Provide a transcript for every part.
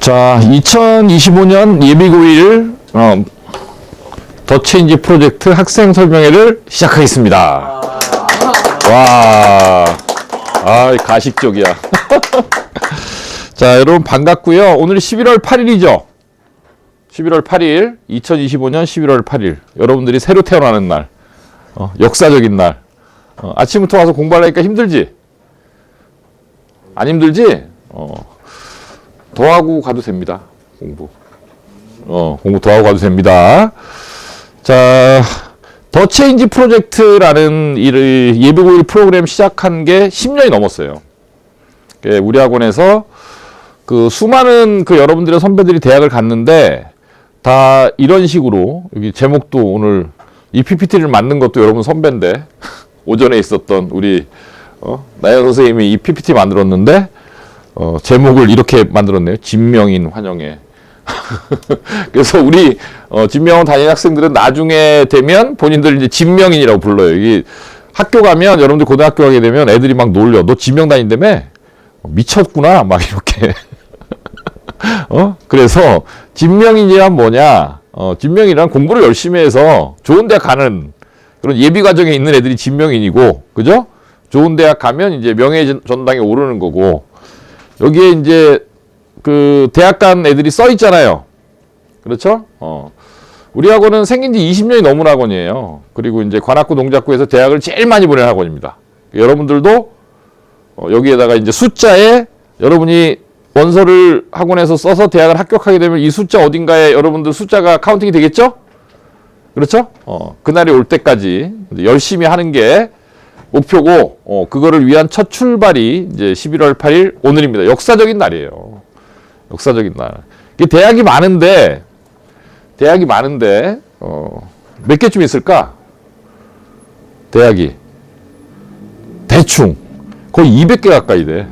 자, 2025년 예비고일 더 체인지 프로젝트 학생 설명회를 시작하겠습니다. 와, 가식적이야. 자, 여러분 반갑고요. 오늘이 11월 8일이죠. 11월 8일, 2025년 11월 8일. 여러분들이 새로 태어나는 날, 역사적인 날. 아침부터 와서 공부하려니까 힘들지? 안 힘들지? 더 하고 가도 됩니다. 공부 더 하고 가도 됩니다. 자, 더 체인지 프로젝트라는 예비고일 프로그램 시작한 게 10년이 넘었어요. 우리 학원에서 수많은 여러분들의 선배들이 대학을 갔는데 다 이런 식으로, 여기 제목도 오늘 이 PPT를 만든 것도 여러분 선배인데 오전에 있었던 우리 나연 선생님이 이 PPT 만들었는데 제목을 이렇게 만들었네요. 진명인 환영회. 그래서 우리 진명원 다니는 학생들은 나중에 되면 본인들 이제 진명인이라고 불러요. 이게 학교 가면, 여러분들 고등학교 가게 되면 애들이 막 놀려. 너 진명 다닌다며? 미쳤구나. 막 이렇게. 그래서 진명인이란 뭐냐? 진명인이란 공부를 열심히 해서 좋은 대학 가는 그런 예비 과정에 있는 애들이 진명인이고, 그죠? 좋은 대학 가면 이제 명예 전당에 오르는 거고, 여기에 이제 대학 간 애들이 써 있잖아요. 그렇죠? 우리 학원은 생긴 지 20년이 넘은 학원이에요. 그리고 이제 관악구 농작구에서 대학을 제일 많이 보내는 학원입니다. 여러분들도 여기에다가 이제 숫자에 여러분이 원서를 학원에서 써서 대학을 합격하게 되면 이 숫자 어딘가에 여러분들 숫자가 카운팅이 되겠죠? 그렇죠? 그날이 올 때까지 열심히 하는 게 목표고, 그거를 위한 첫 출발이 이제 11월 8일 오늘입니다. 역사적인 날이에요. 역사적인 날. 대학이 많은데, 몇 개쯤 있을까? 대학이. 대충. 거의 200개 가까이 돼.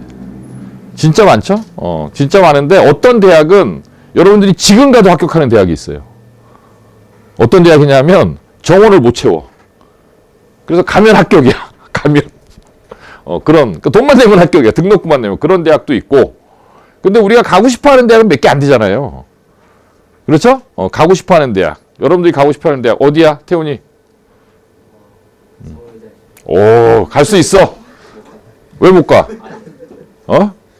진짜 많죠? 진짜 많은데, 어떤 대학은 여러분들이 지금 가도 합격하는 대학이 있어요. 어떤 대학이냐면, 정원을 못 채워. 그래서 가면 합격이야. 가면. 돈만 내면 합격이야. 등록금만 내면. 그런 대학도 있고. 근데 우리가 가고 싶어 하는 대학은 몇 개 안 되잖아요. 그렇죠? 가고 싶어 하는 대학. 여러분들이 가고 싶어 하는 대학. 어디야? 태훈이? 갈 수 있어. 왜 못 가?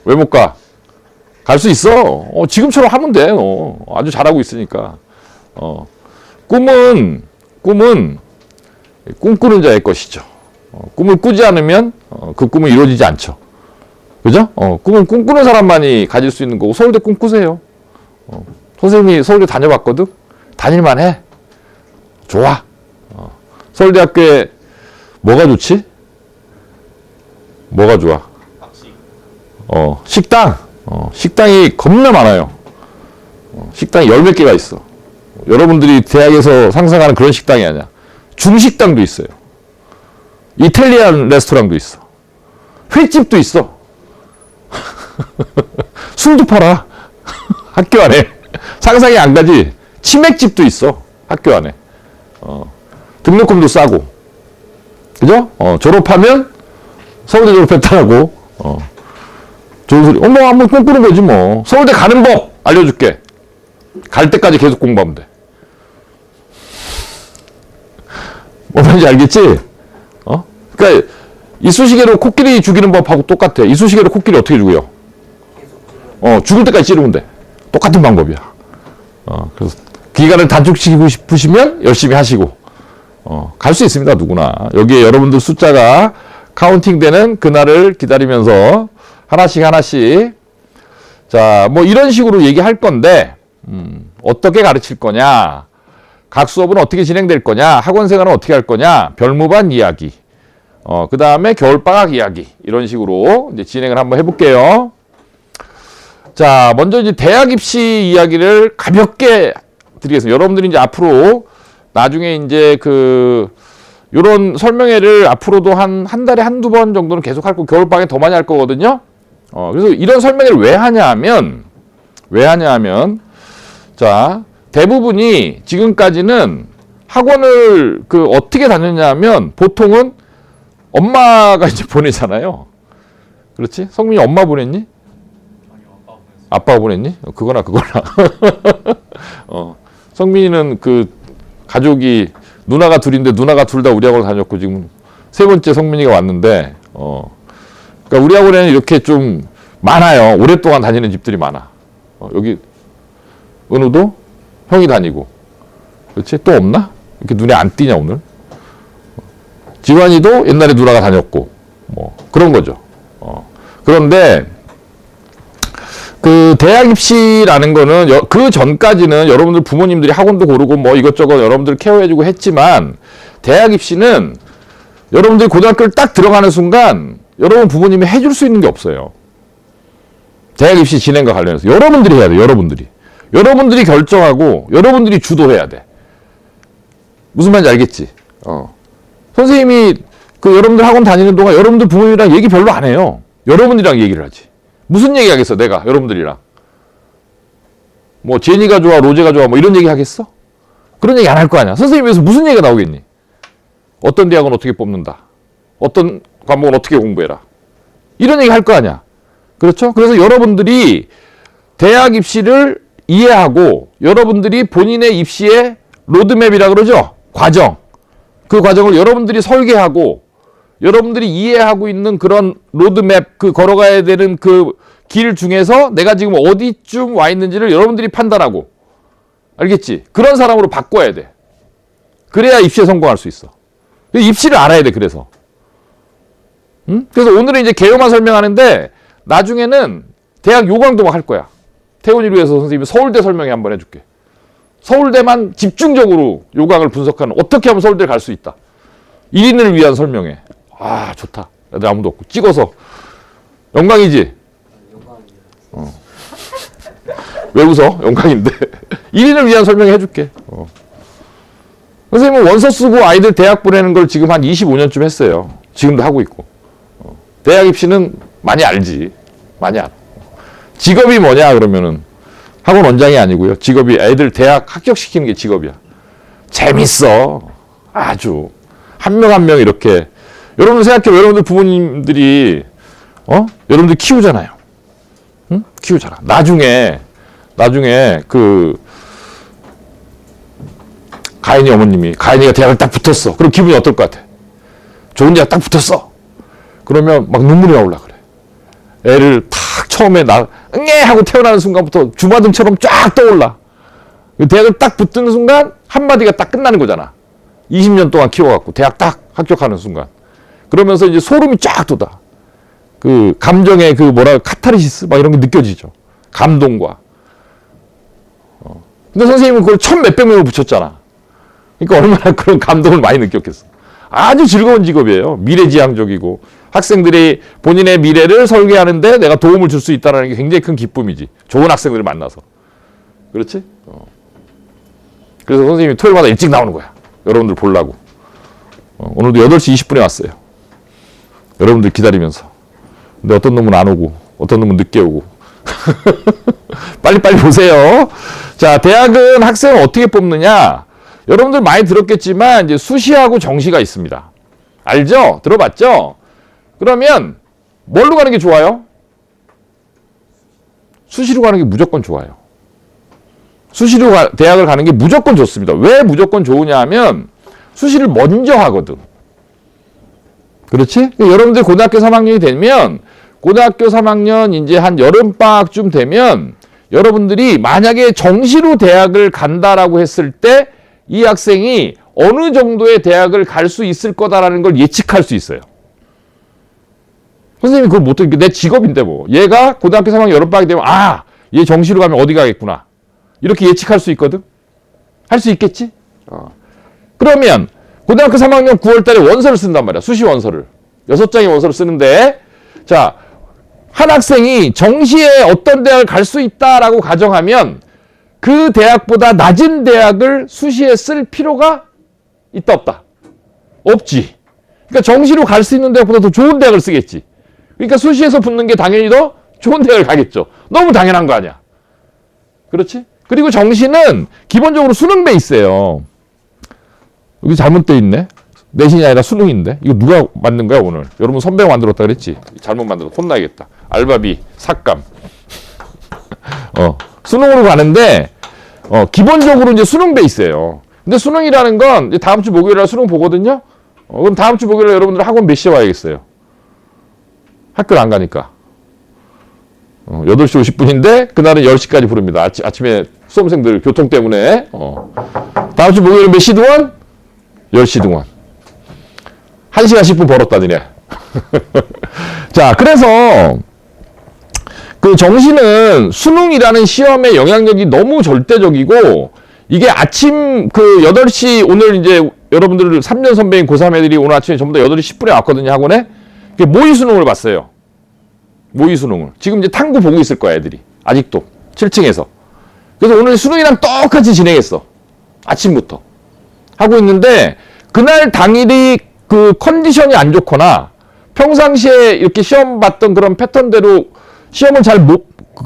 왜 못 가? 갈 수 있어. 지금처럼 하면 돼. 아주 잘하고 있으니까. 꿈은 꿈꾸는 자의 것이죠. 꿈을 꾸지 않으면 그 꿈은 이루어지지 않죠. 그죠? 꿈은 꿈꾸는 사람만이 가질 수 있는 거고, 서울대 꿈꾸세요. 선생님이 서울대 다녀봤거든? 다닐만 해. 좋아. 서울대학교에 뭐가 좋지? 뭐가 좋아? 식당. 식당이 겁나 많아요. 식당이 열 몇 개가 있어. 여러분들이 대학에서 상상하는 그런 식당이 아니야. 중식당도 있어요. 이탈리안 레스토랑도 있어. 횟집도 있어. 술도 팔아. 학교 안에. 상상이 안 가지. 치맥집도 있어. 학교 안에. 등록금도 싸고. 그죠? 졸업하면 서울대 졸업했다고. 좋은 소리. 한번 꿈꾸는 거지 뭐. 서울대 가는 법 알려줄게. 갈 때까지 계속 공부하면 돼. 뭐 말인지 알겠지? 그러니까 이쑤시개로 코끼리 죽이는 법하고 똑같아. 이쑤시개로 코끼리 어떻게 죽여요? 죽을 때까지 찌르면 돼. 똑같은 방법이야. 그래서 기간을 단축시키고 싶으시면 열심히 하시고, 갈 수 있습니다. 누구나. 여기에 여러분들 숫자가 카운팅되는 그날을 기다리면서 하나씩 자, 뭐 이런 식으로 얘기할 건데, 어떻게 가르칠 거냐, 각 수업은 어떻게 진행될 거냐, 학원 생활은 어떻게 할 거냐, 별무반 이야기, 그 다음에 겨울방학 이야기, 이런 식으로 이제 진행을 한번 해볼게요. 자, 먼저 이제 대학 입시 이야기를 가볍게 드리겠습니다. 여러분들이 이제 앞으로 나중에 이제 요런 설명회를 앞으로도 한 달에 한두 번 정도는 계속 할 거고, 겨울방학에 더 많이 할 거거든요. 그래서 이런 설명회를 왜 하냐 하면, 자, 대부분이 지금까지는 학원을 어떻게 다녔냐 하면, 보통은 엄마가 이제 보내잖아요. 그렇지? 성민이 엄마 보냈니? 아니요, 아빠가 보냈어요. 아빠가 보냈니? 그거나. 성민이는 그 가족이 누나가 둘인데 누나가 둘 다 우리 학원 다녔고 지금 세 번째 성민이가 왔는데 그러니까 우리 학원에는 이렇게 좀 많아요. 오랫동안 다니는 집들이 많아. 여기 은우도 형이 다니고 그렇지? 또 없나? 이렇게 눈에 안 띄냐 오늘? 지환이도 옛날에 누나가 다녔고 뭐 그런 거죠. 그런데 그 대학 입시라는 거는 그 전까지는 여러분들 부모님들이 학원도 고르고 뭐 이것저것 여러분들 케어해주고 했지만 대학 입시는 여러분들이 고등학교를 딱 들어가는 순간 여러분 부모님이 해줄 수 있는 게 없어요. 대학 입시 진행과 관련해서 여러분들이 해야 돼. 여러분들이 결정하고 여러분들이 주도해야 돼. 무슨 말인지 알겠지? 선생님이 그 여러분들 학원 다니는 동안 여러분들 부모님이랑 얘기 별로 안 해요. 여러분들이랑 얘기를 하지. 무슨 얘기 하겠어, 내가, 여러분들이랑. 뭐, 제니가 좋아, 로제가 좋아, 뭐, 이런 얘기 하겠어? 그런 얘기 안 할 거 아니야. 선생님에서 무슨 얘기가 나오겠니? 어떤 대학은 어떻게 뽑는다. 어떤 과목은 어떻게 공부해라. 이런 얘기 할 거 아니야. 그렇죠? 그래서 여러분들이 대학 입시를 이해하고, 여러분들이 본인의 입시의 로드맵이라 그러죠? 과정. 그 과정을 여러분들이 설계하고, 여러분들이 이해하고 있는 그런 로드맵, 그 걸어가야 되는 그 길 중에서 내가 지금 어디쯤 와 있는지를 여러분들이 판단하고, 알겠지? 그런 사람으로 바꿔야 돼. 그래야 입시에 성공할 수 있어. 입시를 알아야 돼, 그래서. 응? 그래서 오늘은 이제 개요만 설명하는데, 나중에는 대학 요강도 할 거야. 태훈이를 위해서 선생님이 서울대 설명회 한번 해줄게. 서울대만 집중적으로 요강을 분석하는, 어떻게 하면 서울대를 갈 수 있다. 1인을 위한 설명회. 아, 좋다. 애들 아무도 없고. 찍어서. 영광이지? 왜 웃어? 영광인데. 1인을 위한 설명회 해줄게. 선생님은 원서 쓰고 아이들 대학 보내는 걸 지금 한 25년쯤 했어요. 지금도 하고 있고. 대학 입시는 많이 알지. 많이 알아. 직업이 뭐냐, 그러면은. 학원 원장이 아니고요. 직업이 애들 대학 합격시키는 게 직업이야. 재밌어. 아주. 한 명 한 명 이렇게. 여러분들 생각해, 여러분들 부모님들이, 여러분들 키우잖아요. 응? 키우잖아. 나중에, 가인이 어머님이, 가인이가 대학을 딱 붙었어. 그럼 기분이 어떨 것 같아? 좋은 대학 딱 붙었어. 그러면 막 눈물이 나올라 그래. 애를 탁 처음에 응애! 하고 태어나는 순간부터 주마등처럼 쫙 떠올라. 대학을 딱 붙는 순간, 한마디가 딱 끝나는 거잖아. 20년 동안 키워갖고, 대학 딱 합격하는 순간. 그러면서 이제 소름이 쫙 돋아. 그 감정의 그 카타르시스 막 이런 게 느껴지죠. 감동과. 근데 선생님은 그걸 1,000몇백 명을 붙였잖아. 그러니까 얼마나 그런 감동을 많이 느꼈겠어. 아주 즐거운 직업이에요. 미래지향적이고 학생들이 본인의 미래를 설계하는데 내가 도움을 줄 수 있다는 게 굉장히 큰 기쁨이지. 좋은 학생들을 만나서. 그렇지? 그래서 선생님이 토요일마다 일찍 나오는 거야. 여러분들 보려고. 오늘도 8시 20분에 왔어요. 여러분들 기다리면서. 근데 어떤 놈은 안 오고, 어떤 놈은 늦게 오고. 빨리빨리 보세요. 자, 대학은 학생을 어떻게 뽑느냐? 여러분들 많이 들었겠지만, 이제 수시하고 정시가 있습니다. 알죠? 들어봤죠? 그러면, 뭘로 가는 게 좋아요? 수시로 가는 게 무조건 좋아요. 수시로 대학을 가는 게 무조건 좋습니다. 왜 무조건 좋으냐 하면, 수시를 먼저 하거든. 그렇지? 여러분들 고등학교 3학년이 되면, 고등학교 3학년 이제 한 여름방학쯤 되면, 여러분들이 만약에 정시로 대학을 간다라고 했을 때, 이 학생이 어느 정도의 대학을 갈 수 있을 거다라는 걸 예측할 수 있어요. 선생님이 그걸 못해. 내 직업인데 뭐. 얘가 고등학교 3학년 여름방학이 되면, 아, 얘 정시로 가면 어디 가겠구나. 이렇게 예측할 수 있거든? 할 수 있겠지? 그러면, 고등학교 3학년 9월 달에 원서를 쓴단 말이야. 수시 원서를. 6장의 원서를 쓰는데, 자, 한 학생이 정시에 어떤 대학을 갈 수 있다라고 가정하면 그 대학보다 낮은 대학을 수시에 쓸 필요가 있다, 없다? 없지. 그러니까 정시로 갈 수 있는 대학보다 더 좋은 대학을 쓰겠지. 그러니까 수시에서 붙는 게 당연히 더 좋은 대학을 가겠죠. 너무 당연한 거 아니야. 그렇지? 그리고 정시는 기본적으로 수능 베이스예요. 여기 잘못돼 있네. 내신이 아니라 수능인데. 이거 누가 만든 거야 오늘? 여러분 선배가 만들었다 그랬지? 잘못 만들었다. 혼나야겠다. 알바비, 삭감. 수능으로 가는데, 기본적으로 이제 수능 베이스예요. 근데 수능이라는 건 이제 다음 주 목요일에 수능 보거든요? 그럼 다음 주 목요일에 여러분들 학원 몇 시에 와야겠어요? 학교를 안 가니까. 8시 50분인데, 그날은 10시까지 부릅니다. 아침에 수험생들 교통 때문에. 다음 주 목요일에 몇 시 등원? 10시 등원. 1시간 10분 벌었다더니. 자, 그래서, 그 정시는 수능이라는 시험의 영향력이 너무 절대적이고, 이게 아침 그 8시, 오늘 이제 여러분들 3년 선배인 고3 애들이 오늘 아침에 전부 다 8시 10분에 왔거든요, 학원에. 모의 수능을 봤어요. 모의 수능을. 지금 이제 탐구 보고 있을 거야, 애들이. 아직도. 7층에서. 그래서 오늘 수능이랑 똑같이 진행했어. 아침부터. 하고 있는데, 그날 당일이 그 컨디션이 안 좋거나, 평상시에 이렇게 시험 봤던 그런 패턴대로 시험을 잘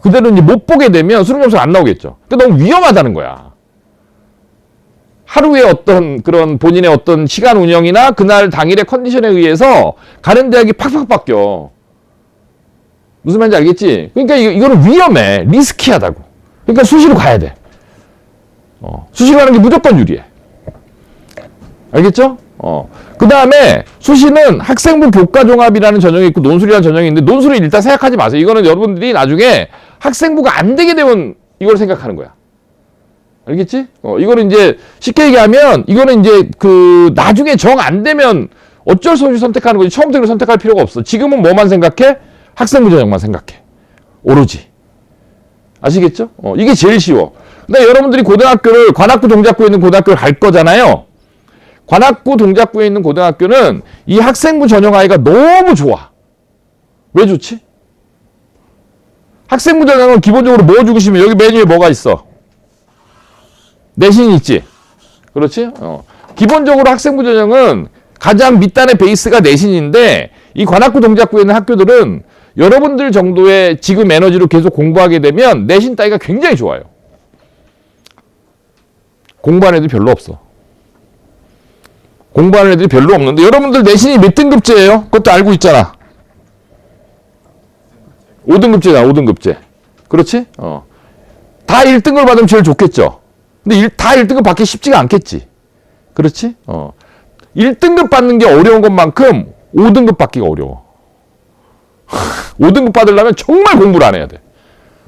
그대로 이제 못 보게 되면 수능 점수가 안 나오겠죠. 그러니까 너무 위험하다는 거야. 하루에 어떤 그런 본인의 어떤 시간 운영이나 그날 당일의 컨디션에 의해서 가는 대학이 팍팍 바뀌어. 무슨 말인지 알겠지? 그러니까 이거는 위험해. 리스키하다고. 그러니까 수시로 가야 돼. 수시로 가는 게 무조건 유리해. 알겠죠? 그 다음에 수시는 학생부 교과종합이라는 전형이 있고 논술이라는 전형이 있는데 논술을 일단 생각하지 마세요. 이거는 여러분들이 나중에 학생부가 안 되게 되면 이걸 생각하는 거야. 알겠지? 이거는 이제 쉽게 얘기하면 이거는 이제 그 나중에 정 안 되면 어쩔 수 없이 선택하는 거지. 처음부터 선택할 필요가 없어. 지금은 뭐만 생각해? 학생부 전형만 생각해. 오로지. 아시겠죠? 이게 제일 쉬워. 근데 여러분들이 고등학교를 관악구 동작구에 있는 고등학교를 갈 거잖아요. 관악구 동작구에 있는 고등학교는 이 학생부 전형 아이가 너무 좋아. 왜 좋지? 학생부 전형은 기본적으로 뭐 주고 싶으면 여기 메뉴에 뭐가 있어? 내신이 있지? 그렇지? 기본적으로 학생부 전형은 가장 밑단의 베이스가 내신인데 이 관악구 동작구에 있는 학교들은 여러분들 정도의 지금 에너지로 계속 공부하게 되면 내신 따위가 굉장히 좋아요. 공부하는 애들이 별로 없어. 공부하는 애들이 별로 없는데 여러분들 내신이 몇 등급제예요? 그것도 알고 있잖아. 5등급제잖아. 5등급제. 그렇지? 다 1등급을 받으면 제일 좋겠죠. 근데 다 1등급 받기 쉽지가 않겠지. 그렇지? 1등급 받는 게 어려운 것만큼 5등급 받기가 어려워. 5등급 받으려면 정말 공부를 안 해야 돼.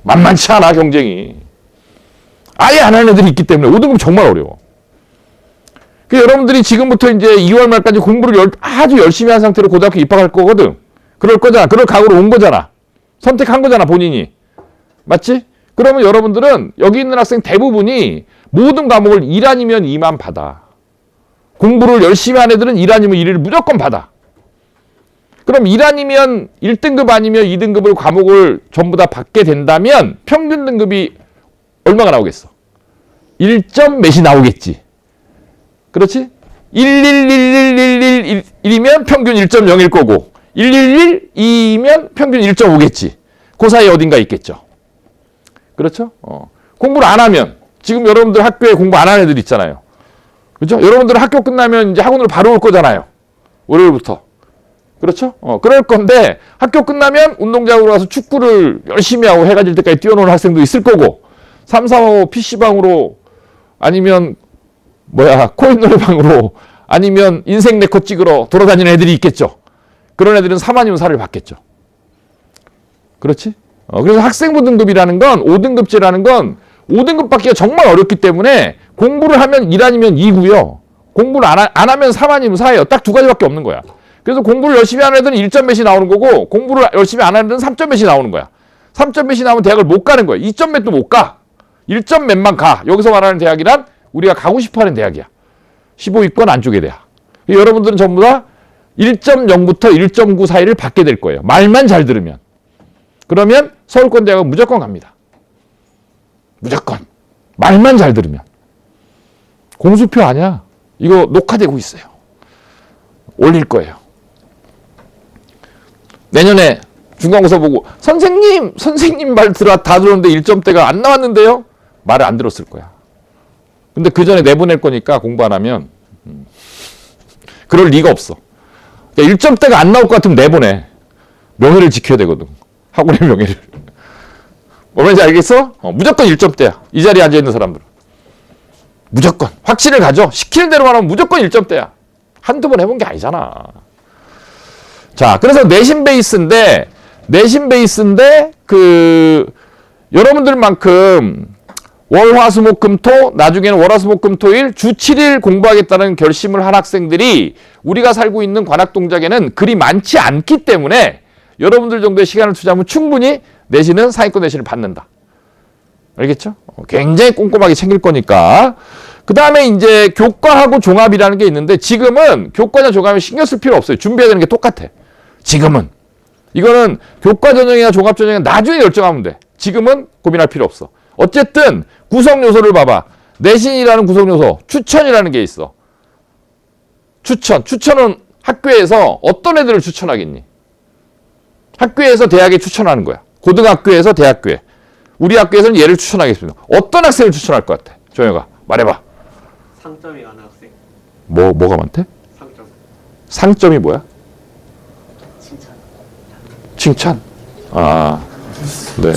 만만치 않아, 경쟁이. 아예 안 하는 애들이 있기 때문에 5등급 정말 어려워. 여러분들이 지금부터 이제 2월 말까지 공부를 아주 열심히 한 상태로 고등학교 입학할 거거든. 그럴 거잖아. 그럴 각오로 온 거잖아. 선택한 거잖아, 본인이. 맞지? 그러면 여러분들은 여기 있는 학생 대부분이 모든 과목을 1 아니면 2만 받아. 공부를 열심히 한 애들은 1 아니면 1을 무조건 받아. 그럼 1 아니면 1등급 아니면 2등급을 과목을 전부 다 받게 된다면 평균 등급이 얼마가 나오겠어? 1점 몇이 나오겠지. 그렇지? 1111111이면 평균 1.0일 거고 111이면 평균 1.5겠지. 그 사이에 어딘가 있겠죠. 그렇죠? 공부를 안 하면 지금 여러분들 학교에 공부 안 하는 애들 있잖아요. 그렇죠? 여러분들 학교 끝나면 이제 학원으로 바로 올 거잖아요. 월요일부터. 그렇죠? 그럴 건데 학교 끝나면 운동장으로 가서 축구를 열심히 하고 해가 질 때까지 뛰어노는 학생도 있을 거고 3, 4, 5 PC방으로 아니면 코인 노래방으로 아니면 인생 네컷 찍으러 돌아다니는 애들이 있겠죠. 그런 애들은 3 아니면 4를 받겠죠. 그렇지? 그래서 학생부 등급이라는 건 5등급제라는 건 5등급 받기가 정말 어렵기 때문에 공부를 하면 1 아니면 2고요. 공부를 안 하면 3 아니면 4예요. 딱 두 가지밖에 없는 거야. 그래서 공부를 열심히 하는 애들은 1점 몇이 나오는 거고 공부를 열심히 안 하는 애들은 3점 몇이 나오는 거야. 3점 몇이 나오면 대학을 못 가는 거야. 2점 몇도 못 가. 1점 몇만 가. 여기서 말하는 대학이란 우리가 가고 싶어하는 대학이야. 15위권 안쪽의 대학. 여러분들은 전부 다 1.0부터 1.9 사이를 받게 될 거예요. 말만 잘 들으면. 그러면 서울권 대학은 무조건 갑니다. 무조건. 말만 잘 들으면. 공수표 아니야. 이거 녹화되고 있어요. 올릴 거예요. 내년에 중간고사 보고 선생님 말 다 들었는데 1점대가 안 나왔는데요? 말을 안 들었을 거야. 근데 그 전에 내보낼 거니까 공부 안 하면 그럴 리가 없어. 그러니까 1점대가 안 나올 것 같으면 내보내. 명예를 지켜야 되거든. 학원의 명예를. 뭐라는지 알겠어? 무조건 1점대야. 이 자리에 앉아있는 사람들은. 무조건. 확신을 가져. 시키는 대로만 하면 무조건 1점대야. 한두 번 해본 게 아니잖아. 자, 그래서 내신 베이스인데, 여러분들만큼 월, 화, 수, 목, 금, 토, 나중에는 월, 화, 수, 목, 금, 토, 일, 주 7일 공부하겠다는 결심을 한 학생들이 우리가 살고 있는 관악동작에는 그리 많지 않기 때문에 여러분들 정도의 시간을 투자하면 충분히 내신은 상위권 내신을 받는다. 알겠죠? 굉장히 꼼꼼하게 챙길 거니까. 그 다음에 이제 교과하고 종합이라는 게 있는데 지금은 교과나 종합에 신경 쓸 필요 없어요. 준비해야 되는 게 똑같아. 지금은. 이거는 교과 전형이나 종합 전형은 나중에 결정하면 돼. 지금은 고민할 필요 없어. 어쨌든 구성 요소를 봐봐. 내신이라는 구성 요소, 추천이라는 게 있어. 추천은 학교에서 어떤 애들을 추천하겠니? 학교에서 대학에 추천하는 거야. 고등학교에서 대학교에. 우리 학교에서는 얘를 추천하겠습니다. 어떤 학생을 추천할 것 같아? 조영아, 말해봐. 상점이 많은 학생. 뭐가 많대? 상점. 상점이 뭐야? 칭찬. 칭찬? 아, 네.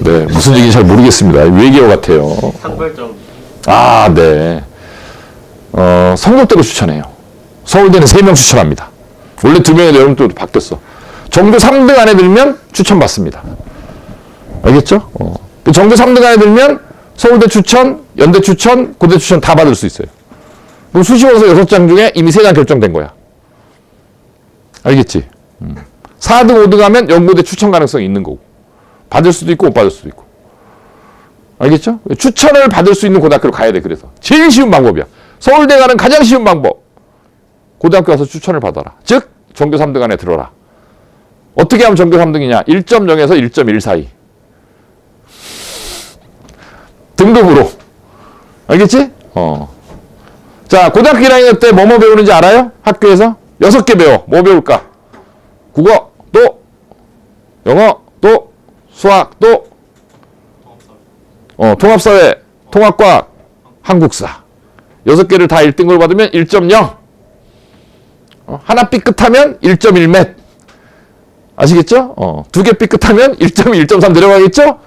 네, 무슨 얘기인지 잘 모르겠습니다. 외계어 같아요. 상벌점. 아, 네. 성적대로 추천해요. 서울대는 3명 추천합니다. 원래 2명인데 여러분 또 바뀌었어. 정교 3등 안에 들면 추천받습니다. 알겠죠? 정교 3등 안에 들면 서울대 추천, 연대 추천, 고대 추천 다 받을 수 있어요. 그럼 수시원서 6장 중에 이미 3장 결정된 거야. 알겠지? 4등, 5등 하면 연고대 추천 가능성이 있는 거고. 받을 수도 있고 못 받을 수도 있고. 알겠죠? 추천을 받을 수 있는 고등학교로 가야 돼. 그래서 제일 쉬운 방법이야. 서울대 가는 가장 쉬운 방법. 고등학교 가서 추천을 받아라. 즉 전교 3등 안에 들어라. 어떻게 하면 전교 3등이냐? 1.0에서 1.1 사이. 등급으로. 알겠지? 자, 고등학교 1학년 때 뭐뭐 배우는지 알아요? 학교에서? 6개 배워. 뭐 배울까? 국어, 또 영어, 또 수학, 또 통합사회, 통합과학, 한국사. 6개를 다 1등급을 받으면 1.0. 하나 삐끗하면 1.1맷. 아시겠죠? 2개 삐끗하면 1.2, 1.3 내려가겠죠?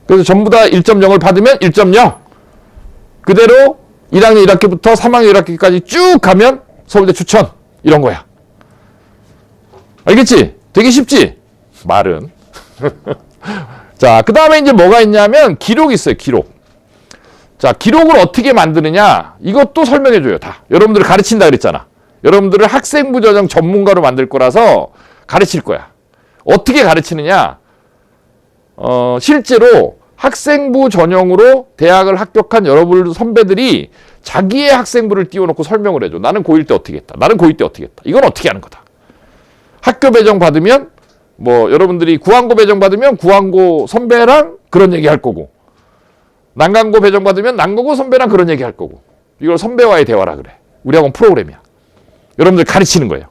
그래서 전부 다 1.0을 받으면 1.0. 그대로 1학년 1학기부터 3학년 1학기까지 쭉 가면 서울대 추천. 이런 거야. 알겠지? 되게 쉽지? 말은. 자, 그 다음에 이제 뭐가 있냐면 기록이 있어요. 기록. 자, 기록을 어떻게 만드느냐? 이것도 설명해줘요. 다. 여러분들을 가르친다 그랬잖아. 여러분들을 학생부 전형 전문가로 만들 거라서 가르칠 거야. 어떻게 가르치느냐? 실제로 학생부 전형으로 대학을 합격한 여러분 선배들이 자기의 학생부를 띄워놓고 설명을 해줘. 나는 고1 때 어떻게 했다. 나는 고2 때 어떻게 했다. 이건 어떻게 하는 거다. 학교 배정 받으면 여러분들이 구항고 배정 받으면 구항고 선배랑 그런 얘기 할 거고, 난강고 배정 받으면 난강고 선배랑 그런 얘기 할 거고, 이걸 선배와의 대화라 그래. 우리 학원 프로그램이야. 여러분들 가르치는 거예요.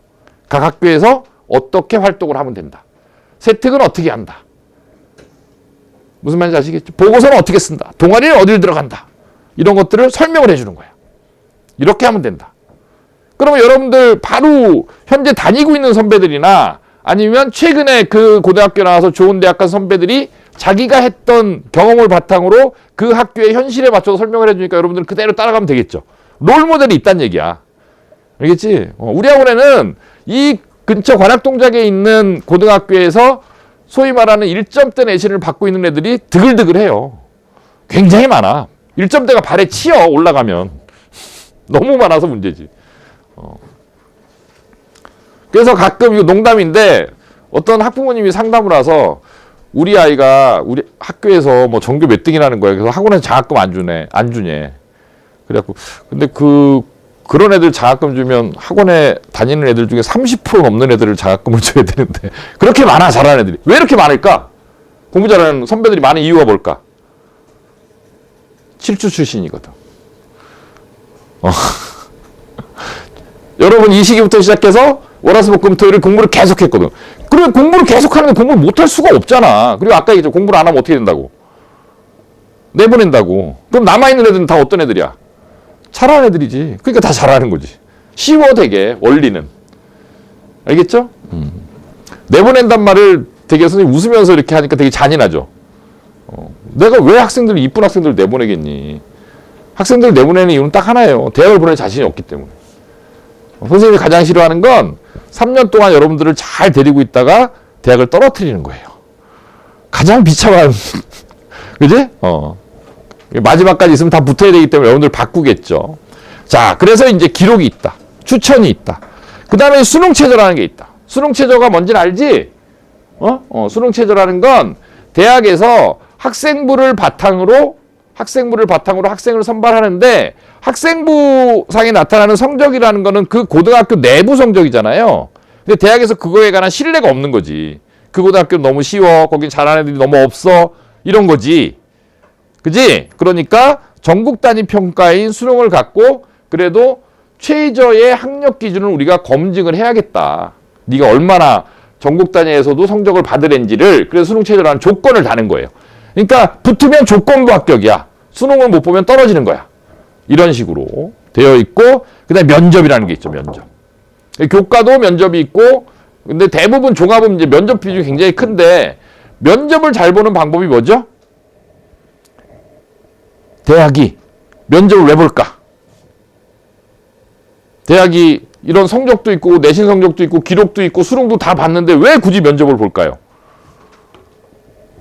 각 학교에서 어떻게 활동을 하면 된다. 세특은 어떻게 한다. 무슨 말인지 아시겠죠? 보고서는 어떻게 쓴다. 동아리는 어딜 들어간다. 이런 것들을 설명을 해주는 거야. 이렇게 하면 된다. 그러면 여러분들 바로 현재 다니고 있는 선배들이나 아니면 최근에 그 고등학교 나와서 좋은 대학 간 선배들이 자기가 했던 경험을 바탕으로 그 학교의 현실에 맞춰서 설명을 해주니까 여러분들은 그대로 따라가면 되겠죠. 롤모델이 있다는 얘기야. 알겠지? 우리 학원에는 이 근처 관악동작에 있는 고등학교에서 소위 말하는 1점대 내신을 받고 있는 애들이 드글드글해요. 굉장히 많아. 1점대가 발에 치여 올라가면. 너무 많아서 문제지. 그래서 가끔 이거 농담인데 어떤 학부모님이 상담을 와서 우리 아이가 우리 학교에서 뭐 전교 몇 등이라는 거야. 그래서 학원에서 장학금 안 주네. 그래갖고 근데 그런 애들 장학금 주면 학원에 다니는 애들 중에 30% 넘는 애들을 장학금을 줘야 되는데 그렇게 많아 잘하는 애들이. 왜 이렇게 많을까? 공부 잘하는 선배들이 많은 이유가 뭘까? 7주 출신이거든. 여러분 이 시기부터 시작해서 월화수목금토일을 공부를 계속했거든. 그러면 공부를 계속하는데 공부를 못할 수가 없잖아. 그리고 아까 얘기했죠. 공부를 안 하면 어떻게 된다고? 내보낸다고. 그럼 남아있는 애들은 다 어떤 애들이야? 잘하는 애들이지. 그러니까 다 잘하는 거지. 쉬워 되게 원리는. 알겠죠? 내보낸단 말을 되게 선생님 웃으면서 이렇게 하니까 되게 잔인하죠. 내가 왜 이쁜 학생들을 내보내겠니? 학생들 내보내는 이유는 딱 하나예요. 대학을 보낼 자신이 없기 때문에. 선생님이 가장 싫어하는 건 3년 동안 여러분들을 잘 데리고 있다가 대학을 떨어뜨리는 거예요. 가장 비참한, 그지? 마지막까지 있으면 다 붙어야 되기 때문에 여러분들 바꾸겠죠. 자, 그래서 이제 기록이 있다. 추천이 있다. 그 다음에 수능체제라는 게 있다. 수능체제가 뭔지는 알지? 수능체제라는 건 대학에서 학생부를 바탕으로 학생을 선발하는데 학생부상에 나타나는 성적이라는 거는 그 고등학교 내부 성적이잖아요. 근데 대학에서 그거에 관한 신뢰가 없는 거지. 그 고등학교는 너무 쉬워. 거긴 잘하는 애들이 너무 없어. 이런 거지. 그지? 그러니까 전국 단위 평가인 수능을 갖고 그래도 최저의 학력 기준을 우리가 검증을 해야겠다. 네가 얼마나 전국 단위에서도 성적을 받으랬는지를 그래서 수능 최저라는 조건을 다는 거예요. 그러니까 붙으면 조건부 합격이야. 수능을 못 보면 떨어지는 거야. 이런 식으로 되어 있고 그다음에 면접이라는 게 있죠. 면접. 교과도 면접이 있고 근데 대부분 종합은 이제 면접 비중이 굉장히 큰데 면접을 잘 보는 방법이 뭐죠? 대학이 면접을 왜 볼까? 대학이 이런 성적도 있고 내신 성적도 있고 기록도 있고 수능도 다 봤는데 왜 굳이 면접을 볼까요?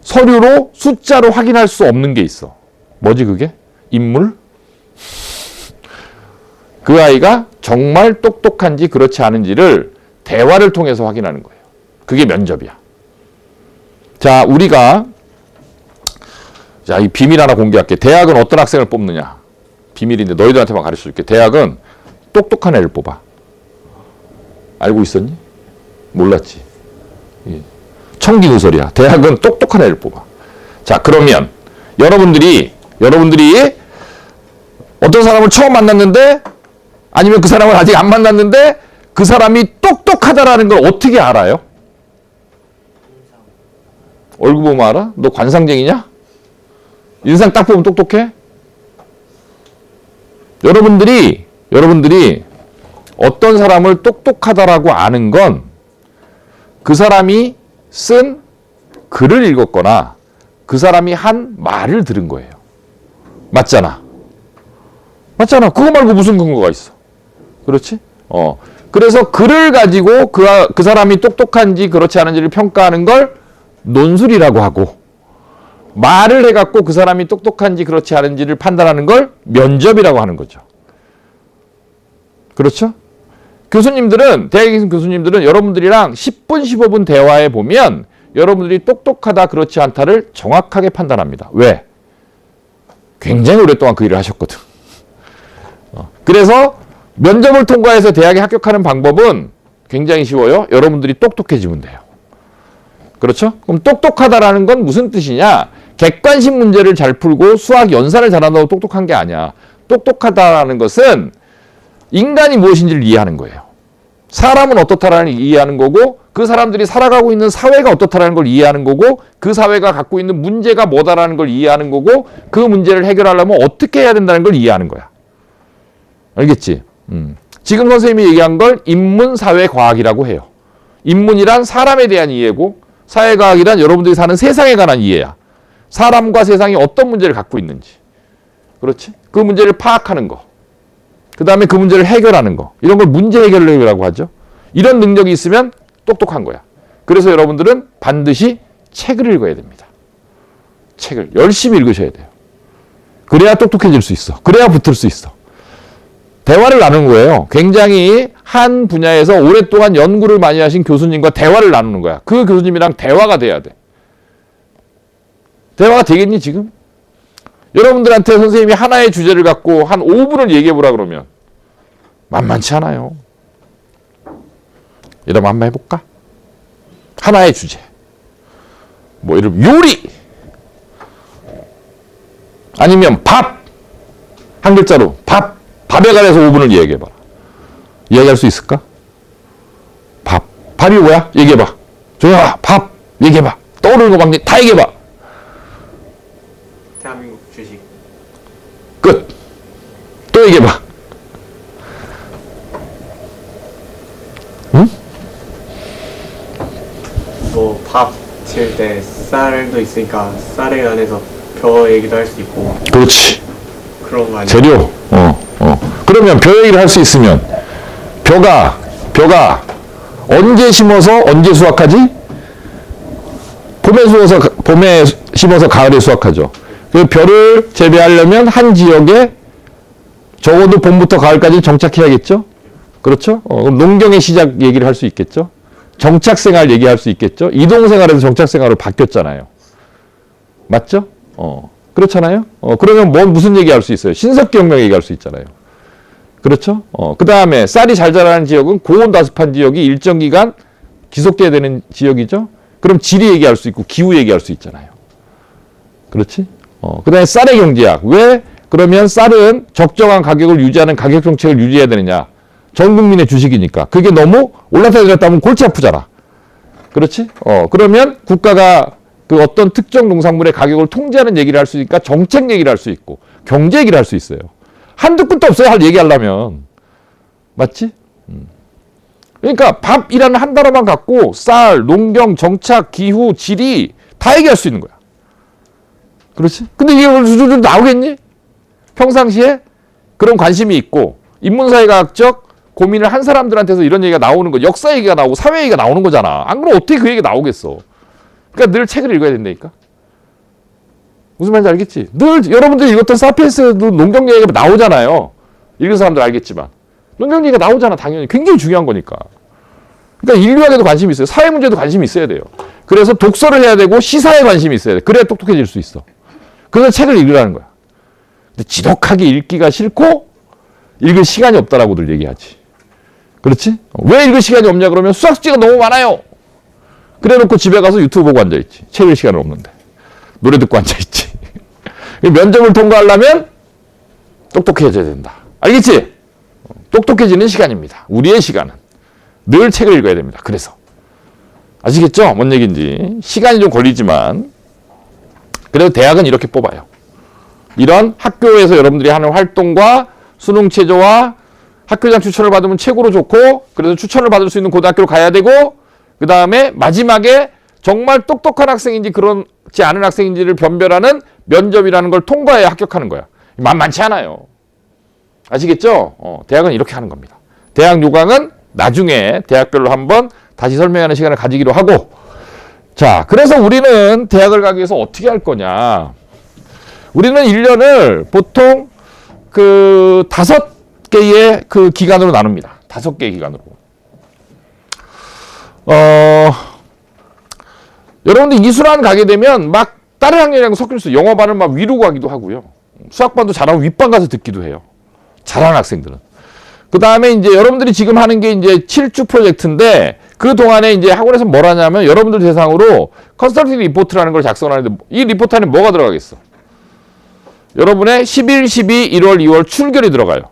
서류로 숫자로 확인할 수 없는 게 있어. 뭐지 그게? 인물? 그 아이가 정말 똑똑한지 그렇지 않은지를 대화를 통해서 확인하는 거예요. 그게 면접이야. 자, 우리가 자, 이 비밀 하나 공개할게. 대학은 어떤 학생을 뽑느냐? 비밀인데 너희들한테만 가르쳐줄게. 대학은 똑똑한 애를 뽑아. 알고 있었니? 몰랐지. 청기누설이야. 대학은 똑똑한 애를 뽑아. 자, 그러면 여러분들이 어떤 사람을 처음 만났는데 아니면 그 사람을 아직 안 만났는데 그 사람이 똑똑하다라는 걸 어떻게 알아요? 얼굴 보면 알아? 너 관상쟁이냐? 인상 딱 보면 똑똑해? 여러분들이 어떤 사람을 똑똑하다라고 아는 건 그 사람이 쓴 글을 읽었거나 그 사람이 한 말을 들은 거예요. 맞잖아. 그거 말고 무슨 근거가 있어? 그렇지? 그래서 글을 가지고 그 사람이 똑똑한지 그렇지 않은지를 평가하는 걸 논술이라고 하고 말을 해갖고 그 사람이 똑똑한지 그렇지 않은지를 판단하는 걸 면접이라고 하는 거죠. 그렇죠? 대학에 계신 교수님들은 여러분들이랑 10분, 15분 대화해 보면 여러분들이 똑똑하다, 그렇지 않다를 정확하게 판단합니다. 왜? 굉장히 오랫동안 그 일을 하셨거든. 그래서 면접을 통과해서 대학에 합격하는 방법은 굉장히 쉬워요. 여러분들이 똑똑해지면 돼요. 그렇죠? 그럼 똑똑하다라는 건 무슨 뜻이냐? 객관식 문제를 잘 풀고 수학 연산을 잘한다고 똑똑한 게 아니야. 똑똑하다라는 것은 인간이 무엇인지를 이해하는 거예요. 사람은 어떻다라는 걸 이해하는 거고 그 사람들이 살아가고 있는 사회가 어떻다라는 걸 이해하는 거고 그 사회가 갖고 있는 문제가 뭐다라는 걸 이해하는 거고 그 문제를 해결하려면 어떻게 해야 된다는 걸 이해하는 거야. 알겠지? 지금 선생님이 얘기한 걸 인문사회과학이라고 해요. 인문이란 사람에 대한 이해고 사회과학이란 여러분들이 사는 세상에 관한 이해야. 사람과 세상이 어떤 문제를 갖고 있는지. 그렇지? 그 문제를 파악하는 거. 그 다음에 그 문제를 해결하는 거. 이런 걸 문제 해결력이라고 하죠. 이런 능력이 있으면 똑똑한 거야. 그래서 여러분들은 반드시 책을 읽어야 됩니다. 책을 열심히 읽으셔야 돼요. 그래야 똑똑해질 수 있어. 그래야 붙을 수 있어. 대화를 나누는 거예요. 굉장히 한 분야에서 오랫동안 연구를 많이 하신 교수님과 대화를 나누는 거야. 그 교수님이랑 대화가 돼야 돼. 대화가 되겠니 지금? 여러분들한테 선생님이 하나의 주제를 갖고 한 5분을 얘기해보라 그러면 만만치 않아요. 이러면 한번 해볼까? 하나의 주제. 뭐 이러면 요리! 아니면 밥! 한 글자로 밥! 밥에 관해서 5분을 얘기해봐라. 이야기할 수 있을까? 밥. 밥이 뭐야? 얘기해봐. 조용아, 밥! 얘기해봐. 떠오르는 거 막 다 얘기해봐. 대한민국 주식. 끝. 또 얘기해봐. 응? 뭐 밥 지을 때 쌀도 있으니까 쌀에 관해서 벼 얘기도 할 수 있고 그렇지. 그런 거 아니에요? 재료. 그러면 벼 얘기를 할 수 있으면 벼가 언제 심어서 언제 수확하지? 봄에 심어서 가을에 수확하죠. 그 벼를 재배하려면 한 지역에 적어도 봄부터 가을까지 정착해야겠죠? 그렇죠? 그럼 농경의 시작 얘기를 할 수 있겠죠? 정착생활 얘기할 수 있겠죠? 이동생활에서 정착생활로 바뀌었잖아요. 맞죠? 그렇잖아요? 그러면 무슨 얘기할 수 있어요? 신석기혁명 얘기할 수 있잖아요. 그렇죠? 그 다음에 쌀이 잘 자라는 지역은 고온다습한 지역이 일정 기간 지속돼야 되는 지역이죠? 그럼 지리 얘기할 수 있고 기후 얘기할 수 있잖아요. 그렇지? 그 다음에 쌀의 경제학. 왜 그러면 쌀은 적정한 가격을 유지하는 가격 정책을 유지해야 되느냐? 전 국민의 주식이니까. 그게 너무 올랐다 내렸다 하면 골치 아프잖아. 그렇지? 그러면 국가가 그 어떤 특정 농산물의 가격을 통제하는 얘기를 할 수 있으니까 정책 얘기를 할 수 있고 경제 얘기를 할 수 있어요. 한두 끝도 없어요. 얘기하려면. 맞지? 그러니까 밥이라는 한 단어만 갖고 쌀, 농경, 정착, 기후, 지리 다 얘기할 수 있는 거야. 그렇지? 근데 이게 주주주 나오겠니? 평상시에 그런 관심이 있고 인문사회과학적 고민을 한 사람들한테서 이런 얘기가 나오는 거, 역사 얘기가 나오고 사회 얘기가 나오는 거잖아. 안 그러면 어떻게 그 얘기가 나오겠어? 그러니까 늘 책을 읽어야 된다니까. 무슨 말인지 알겠지? 늘 여러분들이 읽었던 사피엔스도 농경 얘기가 나오잖아요. 읽은 사람들 알겠지만. 농경 얘기가 나오잖아, 당연히. 굉장히 중요한 거니까. 그러니까 인류학에도 관심이 있어요. 사회 문제도 관심이 있어야 돼요. 그래서 독서를 해야 되고 시사에 관심이 있어야 돼. 그래야 똑똑해질 수 있어. 그래서 책을 읽으라는 거야. 근데 지독하게 읽기가 싫고 읽을 시간이 없다라고들 얘기하지. 그렇지? 왜 읽을 시간이 없냐 그러면 수학 숙제가 너무 많아요. 그래 놓고 집에 가서 유튜브 보고 앉아있지. 책 읽을 시간은 없는데. 노래 듣고 앉아있지. 면접을 통과하려면 똑똑해져야 된다. 알겠지? 똑똑해지는 시간입니다. 우리의 시간은. 늘 책을 읽어야 됩니다. 그래서. 아시겠죠? 뭔 얘기인지. 시간이 좀 걸리지만 그래도 대학은 이렇게 뽑아요. 이런 학교에서 여러분들이 하는 활동과 수능 최저와 학교장 추천을 받으면 최고로 좋고 그래서 추천을 받을 수 있는 고등학교로 가야 되고 그 다음에 마지막에 정말 똑똑한 학생인지 그렇지 않은 학생인지를 변별하는 면접이라는 걸 통과해야 합격하는 거야. 만만치 않아요. 아시겠죠? 대학은 이렇게 하는 겁니다. 대학 요강은 나중에 대학별로 한번 다시 설명하는 시간을 가지기로 하고 자, 그래서 우리는 대학을 가기 위해서 어떻게 할 거냐. 우리는 1년을 보통 그 5개의 그 기간으로 나눕니다. 5개의 기간으로. 여러분들 이수란 가게 되면 막 다른 학년이랑 섞일 수 있어요. 영어반을 막 위로 가기도 하고요. 수학반도 잘하고 윗반 가서 듣기도 해요. 잘하는 학생들은. 그 다음에 이제 여러분들이 지금 하는 게 이제 7주 프로젝트인데 그 동안에 이제 학원에서 뭘 하냐면 여러분들 대상으로 컨설팅 리포트라는 걸 작성하는데 이 리포트 안에 뭐가 들어가겠어? 여러분의 11, 12, 1월, 2월 출결이 들어가요.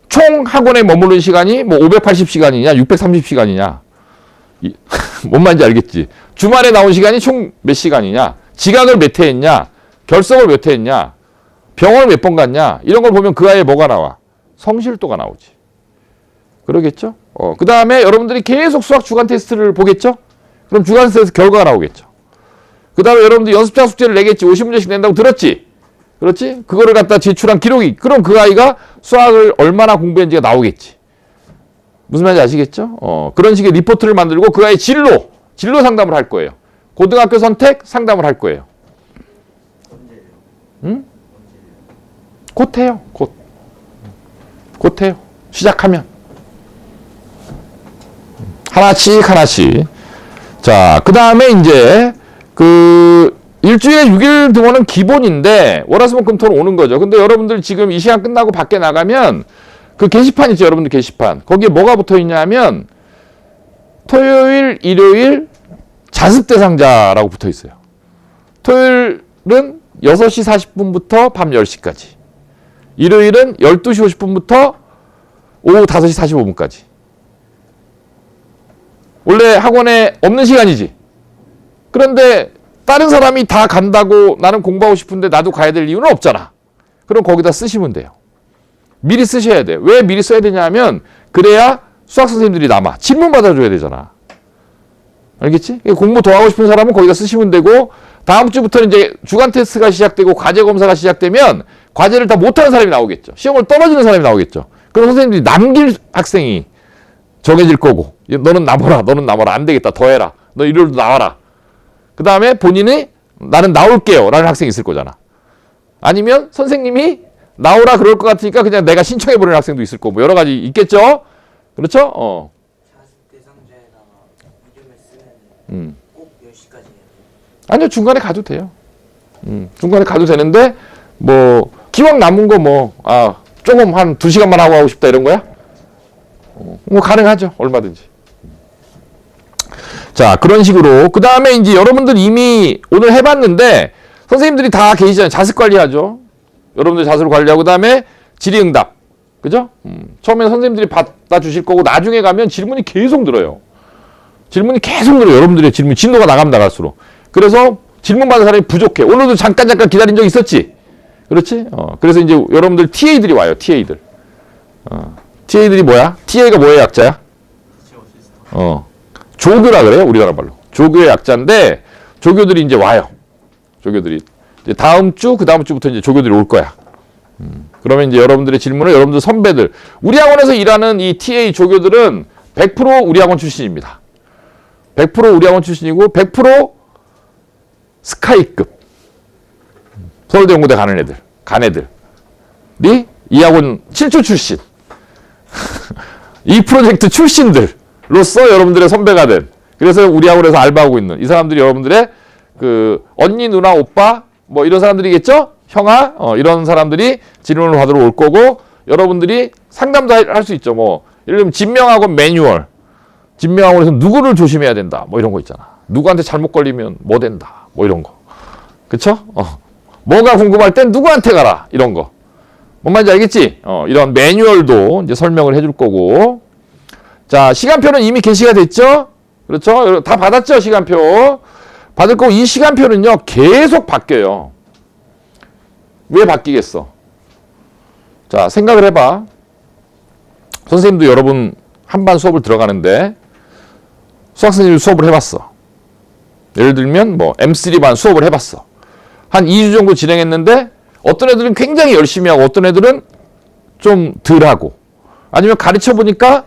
총 학원에 머무른 시간이 뭐 580시간이냐, 630시간이냐. 뭔 말인지 알겠지? 주말에 나온 시간이 총 몇 시간이냐, 지각을 몇 회 했냐, 결석을 몇 회 했냐, 병원을 몇 번 갔냐, 이런 걸 보면 그 아이에 뭐가 나와? 성실도가 나오지. 그러겠죠? 그 다음에 여러분들이 계속 수학 주간 테스트를 보겠죠? 그럼 주간 테스트 결과가 나오겠죠? 그 다음에 여러분들 연습장 숙제를 내겠지. 50문제씩 낸다고 들었지? 그렇지? 그거를 갖다 제출한 기록이. 그럼 그 아이가 수학을 얼마나 공부했는지가 나오겠지. 무슨 말인지 아시겠죠? 그런 식의 리포트를 만들고 그 아이 진로 상담을 할 거예요. 고등학교 선택 상담을 할 거예요. 응? 곧 해요. 곧 해요. 시작하면. 하나씩. 자, 그 다음에 이제 그 일주일에 6일 등원은 기본인데 월화수목금토로 오는 거죠. 근데 여러분들 지금 이 시간 끝나고 밖에 나가면 그 게시판 있죠. 여러분들 게시판. 거기에 뭐가 붙어 있냐면 토요일, 일요일 자습 대상자라고 붙어 있어요. 토요일은 6시 40분부터 밤 10시까지. 일요일은 12시 50분부터 오후 5시 45분까지. 원래 학원에 없는 시간이지. 그런데 다른 사람이 다 간다고 나는 공부하고 싶은데 나도 가야 될 이유는 없잖아. 그럼 거기다 쓰시면 돼요. 미리 쓰셔야 돼. 왜 미리 써야 되냐면 그래야 수학 선생님들이 남아. 질문 받아줘야 되잖아. 알겠지? 공부 더 하고 싶은 사람은 거기다 쓰시면 되고 다음 주부터는 이제 주간 테스트가 시작되고 과제 검사가 시작되면 과제를 다 못하는 사람이 나오겠죠. 시험을 떨어지는 사람이 나오겠죠. 그럼 선생님들이 남길 학생이 정해질 거고, 너는 남아라, 너는 남아라, 안 되겠다, 더 해라, 너 일요일도 나와라. 그 다음에 본인이 나는 나올게요 라는 학생이 있을 거잖아. 아니면 선생님이 나오라 그럴 것 같으니까 그냥 내가 신청해버리는 학생도 있을 거고, 여러 가지 있겠죠. 그렇죠? 자습 대상자에다가 이름을 쓰면 꼭 10시까지 해야 돼요? 아니요, 중간에 가도 돼요. 중간에 가도 되는데, 뭐, 기왕 남은 거 뭐, 조금 한 2시간만 하고 싶다 이런 거야? 뭐, 가능하죠. 얼마든지. 자, 그런 식으로. 그 다음에 이제 여러분들 이미 오늘 해봤는데, 선생님들이 다 계시잖아요. 자습 관리하죠. 여러분들 자습을 관리하고, 그 다음에 질의응답. 그죠? 처음에는 선생님들이 받아주실 거고, 나중에 가면 질문이 계속 늘어요. 질문이 계속 늘어요. 여러분들의 질문, 진도가 나가면 나갈수록. 그래서 질문 받은 사람이 부족해. 오늘도 잠깐 기다린 적 있었지? 그렇지? 그래서 이제 여러분들 TA들이 와요. TA들. TA들이 뭐야? TA가 뭐의 약자야? 조교라 그래요. 우리나라 말로. 조교의 약자인데, 조교들이 이제 와요. 조교들이. 이제 다음 주, 그 다음 주부터 이제 조교들이 올 거야. 그러면 이제 여러분들의 질문을 여러분들 선배들, 우리 학원에서 일하는 이 TA 조교들은 100% 우리 학원 출신입니다. 100% 우리 학원 출신이고 100% 스카이급. 서울대 연구대 가는 애들, 간 애들이 이 학원 7조 출신. 이 프로젝트 출신들로서 여러분들의 선배가 된, 그래서 우리 학원에서 알바하고 있는 이 사람들이 여러분들의 그 언니, 누나, 오빠 뭐 이런 사람들이겠죠? 형아, 이런 사람들이 질문을 받으러 올 거고, 여러분들이 상담도 할 수 있죠. 뭐 예를 들면 진명학원 매뉴얼, 진명학원에서 누구를 조심해야 된다, 뭐 이런 거 있잖아. 누구한테 잘못 걸리면 뭐 된다, 뭐 이런 거. 그쵸? 뭐가 궁금할 땐 누구한테 가라, 이런 거. 뭔 말인지 알겠지? 이런 매뉴얼도 이제 설명을 해줄 거고. 자, 시간표는 이미 게시가 됐죠? 그렇죠? 다 받았죠? 시간표. 받을 거고, 이 시간표는요, 계속 바뀌어요. 왜 바뀌겠어? 자, 생각을 해봐. 선생님도 여러분 한반 수업을 들어가는데, 수학선생님이 수업을 해봤어. 예를 들면, 뭐, M3반 수업을 해봤어. 한 2주 정도 진행했는데, 어떤 애들은 굉장히 열심히 하고, 어떤 애들은 좀 덜 하고, 아니면 가르쳐 보니까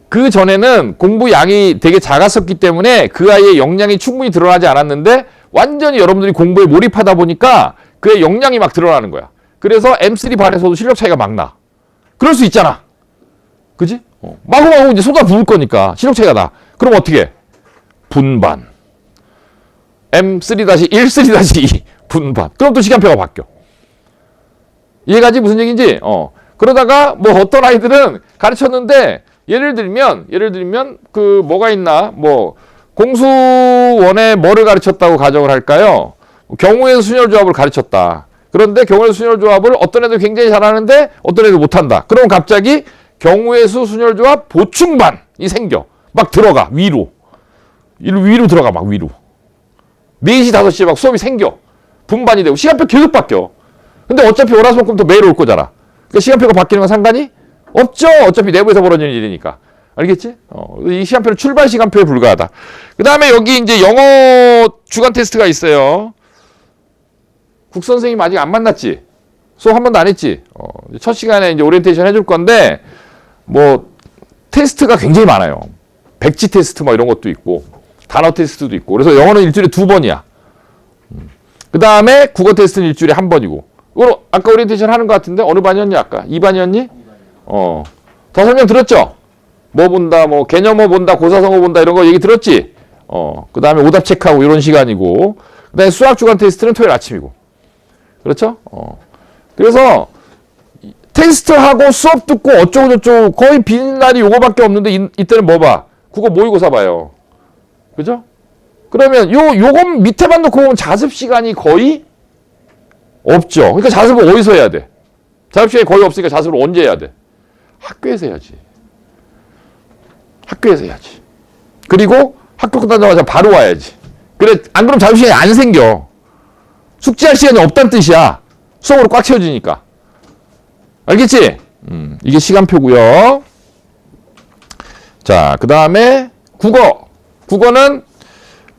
그 전에는 공부 양이 되게 작았었기 때문에 그 아이의 역량이 충분히 드러나지 않았는데, 완전히 여러분들이 공부에 몰입하다 보니까 그의 역량이 막 드러나는 거야. 그래서 M3 반에서도 실력 차이가 막 나. 그럴 수 있잖아. 그지? 마구마구 이제 쏟아 부을 거니까 실력 차이가 나. 그럼 어떻게 해? 분반. M3-1, 3-2 분반. 그럼 또 시간표가 바뀌어. 이해가지? 무슨 얘기인지? 그러다가 뭐 어떤 아이들은 가르쳤는데, 예를 들면 그 뭐가 있나? 뭐 공수원에 뭐를 가르쳤다고 가정을 할까요? 경우에서 순열조합을 가르쳤다. 그런데 경우에서 순열조합을 어떤 애들 굉장히 잘하는데 어떤 애들 못한다. 그럼 갑자기 경우에서 순열조합 보충반이 생겨. 막 들어가. 위로 들어가. 막 위로. 4시, 5시에 막 수업이 생겨. 분반이 되고 시간표 계속 바뀌어. 근데 어차피 월화수목금토 매일 올 거잖아. 그러니까 시간표가 바뀌는 건 상관이 없죠. 어차피 내부에서 벌어지는 일이니까. 알겠지? 이 시간표는 출발 시간표에 불과하다. 그 다음에 여기 이제 영어 주간 테스트가 있어요. 국 선생님 아직 안 만났지? 수업 한 번도 안 했지? 첫 시간에 이제 오리엔테이션 해줄 건데, 뭐, 테스트가 굉장히 많아요. 백지 테스트 뭐 이런 것도 있고, 단어 테스트도 있고. 그래서 영어는 일주일에 2번이야. 그 다음에 국어 테스트는 일주일에 1번이고. 이거 아까 오리엔테이션 하는 것 같은데, 어느 반이었니, 아까? 2반이었니? 더 설명 들었죠? 뭐 본다, 뭐, 개념어 본다, 고사성어 본다, 이런 거 얘기 들었지? 그 다음에 오답 체크하고 이런 시간이고, 그 다음에 수학 주간 테스트는 토요일 아침이고. 그렇죠? 그래서 테스트하고 수업 듣고 어쩌고저쩌고 거의 비는 날이 요거밖에 없는데 이때는 뭐 봐? 국어 모의고사 봐요. 그죠? 그러면 요건 밑에만 놓고 보면 자습 시간이 거의 없죠. 그러니까 자습을 어디서 해야 돼? 자습 시간이 거의 없으니까 자습을 언제 해야 돼? 학교에서 해야지. 학교에서 해야지. 그리고 학교 끝나자마자 바로 와야지. 그래, 안 그러면 자습 시간이 안 생겨. 숙제할 시간이 없다는 뜻이야. 수업으로 꽉 채워지니까. 알겠지? 이게 시간표고요. 자, 그 다음에 국어. 국어는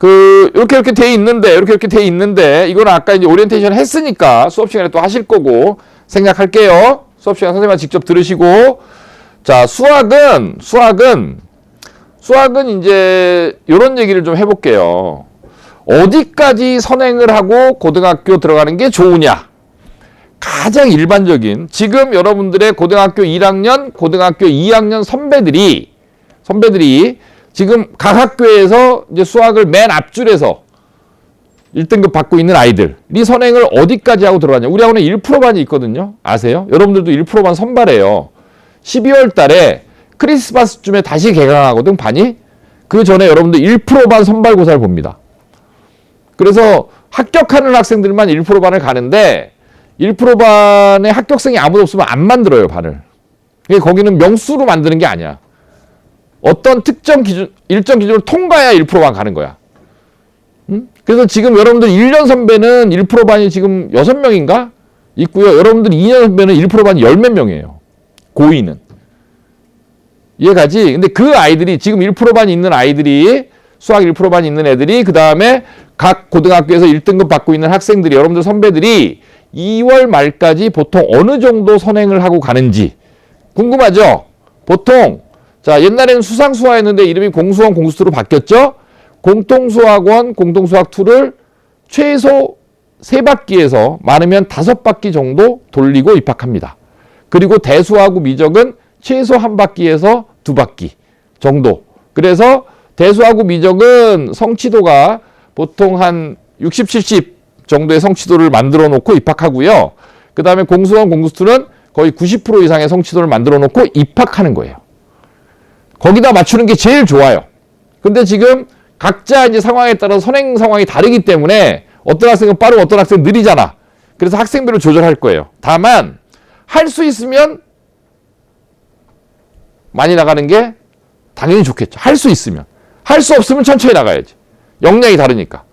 이렇게 돼 있는데, 이거는 아까 이제 오리엔테이션 했으니까 수업 시간에 또 하실 거고, 생략할게요. 수업 시간 선생님한테 직접 들으시고. 자, 수학은 이제, 요런 얘기를 좀 해볼게요. 어디까지 선행을 하고 고등학교 들어가는 게 좋으냐? 가장 일반적인, 지금 여러분들의 고등학교 1학년, 고등학교 2학년 선배들이 지금 각 학교에서 이제 수학을 맨 앞줄에서 1등급 받고 있는 아이들이 선행을 어디까지 하고 들어가냐. 우리 학원에 1%반이 있거든요. 아세요? 여러분들도 1%반 선발해요. 12월 달에 크리스마스쯤에 다시 개강하거든, 반이. 그 전에 여러분들 1%반 선발고사를 봅니다. 그래서 합격하는 학생들만 1%반을 가는데 1%반에 합격생이 아무도 없으면 안 만들어요, 반을. 거기는 명수로 만드는 게 아니야. 어떤 특정 기준, 일정 기준을 통과해야 1%반 가는 거야. 응? 그래서 지금 여러분들 1년 선배는 1%반이 지금 6명인가? 있고요. 여러분들 2년 선배는 1%반이 10몇 명이에요. 고2는. 이해가지? 근데 그 아이들이, 지금 1%반이 있는 아이들이, 수학 1%반이 있는 애들이, 그 다음에 각 고등학교에서 1등급 받고 있는 학생들이, 여러분들 선배들이 2월 말까지 보통 어느 정도 선행을 하고 가는지 궁금하죠? 보통, 자, 옛날에는 수상수화였는데 이름이 공수원, 공수투로 바뀌었죠? 공통수학원, 공통수학2를 최소 3바퀴에서 많으면 5바퀴 정도 돌리고 입학합니다. 그리고 대수하고 미적은 최소 1바퀴에서 2바퀴 정도. 그래서 대수하고 미적은 성취도가 보통 한 60, 70 정도의 성취도를 만들어 놓고 입학하고요. 그 다음에 공수원, 공수투는 거의 90% 이상의 성취도를 만들어 놓고 입학하는 거예요. 거기다 맞추는 게 제일 좋아요. 근데 지금 각자 이제 상황에 따라 선행 상황이 다르기 때문에 어떤 학생은 빠르고 어떤 학생은 느리잖아. 그래서 학생별로 조절할 거예요. 다만 할 수 있으면 많이 나가는 게 당연히 좋겠죠. 할 수 있으면. 할 수 없으면 천천히 나가야지. 역량이 다르니까.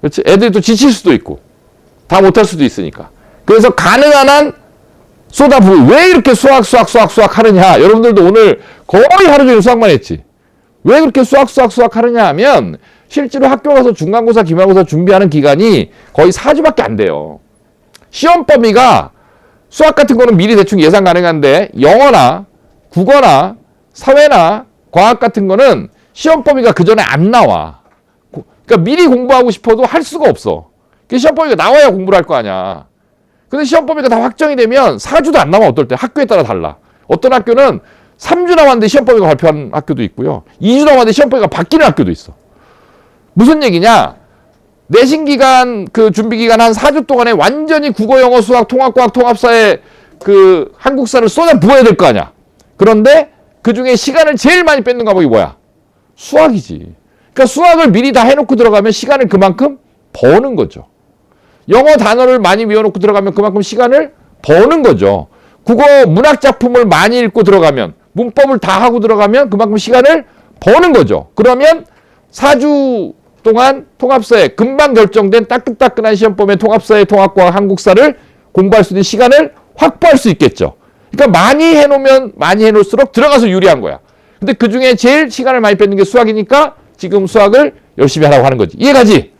그렇지? 애들이 또 지칠 수도 있고 다 못할 수도 있으니까. 그래서 가능한 한 쏟아부어. 왜 이렇게 수학 하느냐? 여러분들도 오늘 거의 하루 종일 수학만 했지. 왜 그렇게 수학 하느냐 하면 실제로 학교 가서 중간고사, 기말고사 준비하는 기간이 거의 4주밖에 안 돼요. 시험 범위가 수학 같은 거는 미리 대충 예상 가능한데 영어나 국어나 사회나 과학 같은 거는 시험 범위가 그 전에 안 나와. 그러니까 미리 공부하고 싶어도 할 수가 없어. 시험 범위가 나와야 공부를 할 거 아니야. 근데 시험 범위가 다 확정이 되면 4주도 안 남아. 어떨 때 학교에 따라 달라. 어떤 학교는 3주 남았는데 시험 범위가 발표한 학교도 있고요. 2주 남았는데 시험 범위가 바뀌는 학교도 있어. 무슨 얘기냐? 내신 기간, 그 준비 기간 한 4주 동안에 완전히 국어, 영어, 수학, 통합과학, 통합사의 그 한국사를 쏟아 부어야 될 거 아니야. 그런데 그 중에 시간을 제일 많이 뺏는 과목이 뭐야? 수학이지. 그러니까 수학을 미리 다 해놓고 들어가면 시간을 그만큼 버는 거죠. 영어 단어를 많이 외워놓고 들어가면 그만큼 시간을 버는 거죠. 국어 문학 작품을 많이 읽고 들어가면, 문법을 다 하고 들어가면 그만큼 시간을 버는 거죠. 그러면 4주 동안 통합사에 금방 결정된 따끈따끈한 시험 범위의 통합사회, 통합과학, 한국사를 공부할 수 있는 시간을 확보할 수 있겠죠. 그러니까 많이 해놓으면 많이 해놓을수록 들어가서 유리한 거야. 근데 그 중에 제일 시간을 많이 뺏는 게 수학이니까 지금 수학을 열심히 하라고 하는 거지. 이해가지?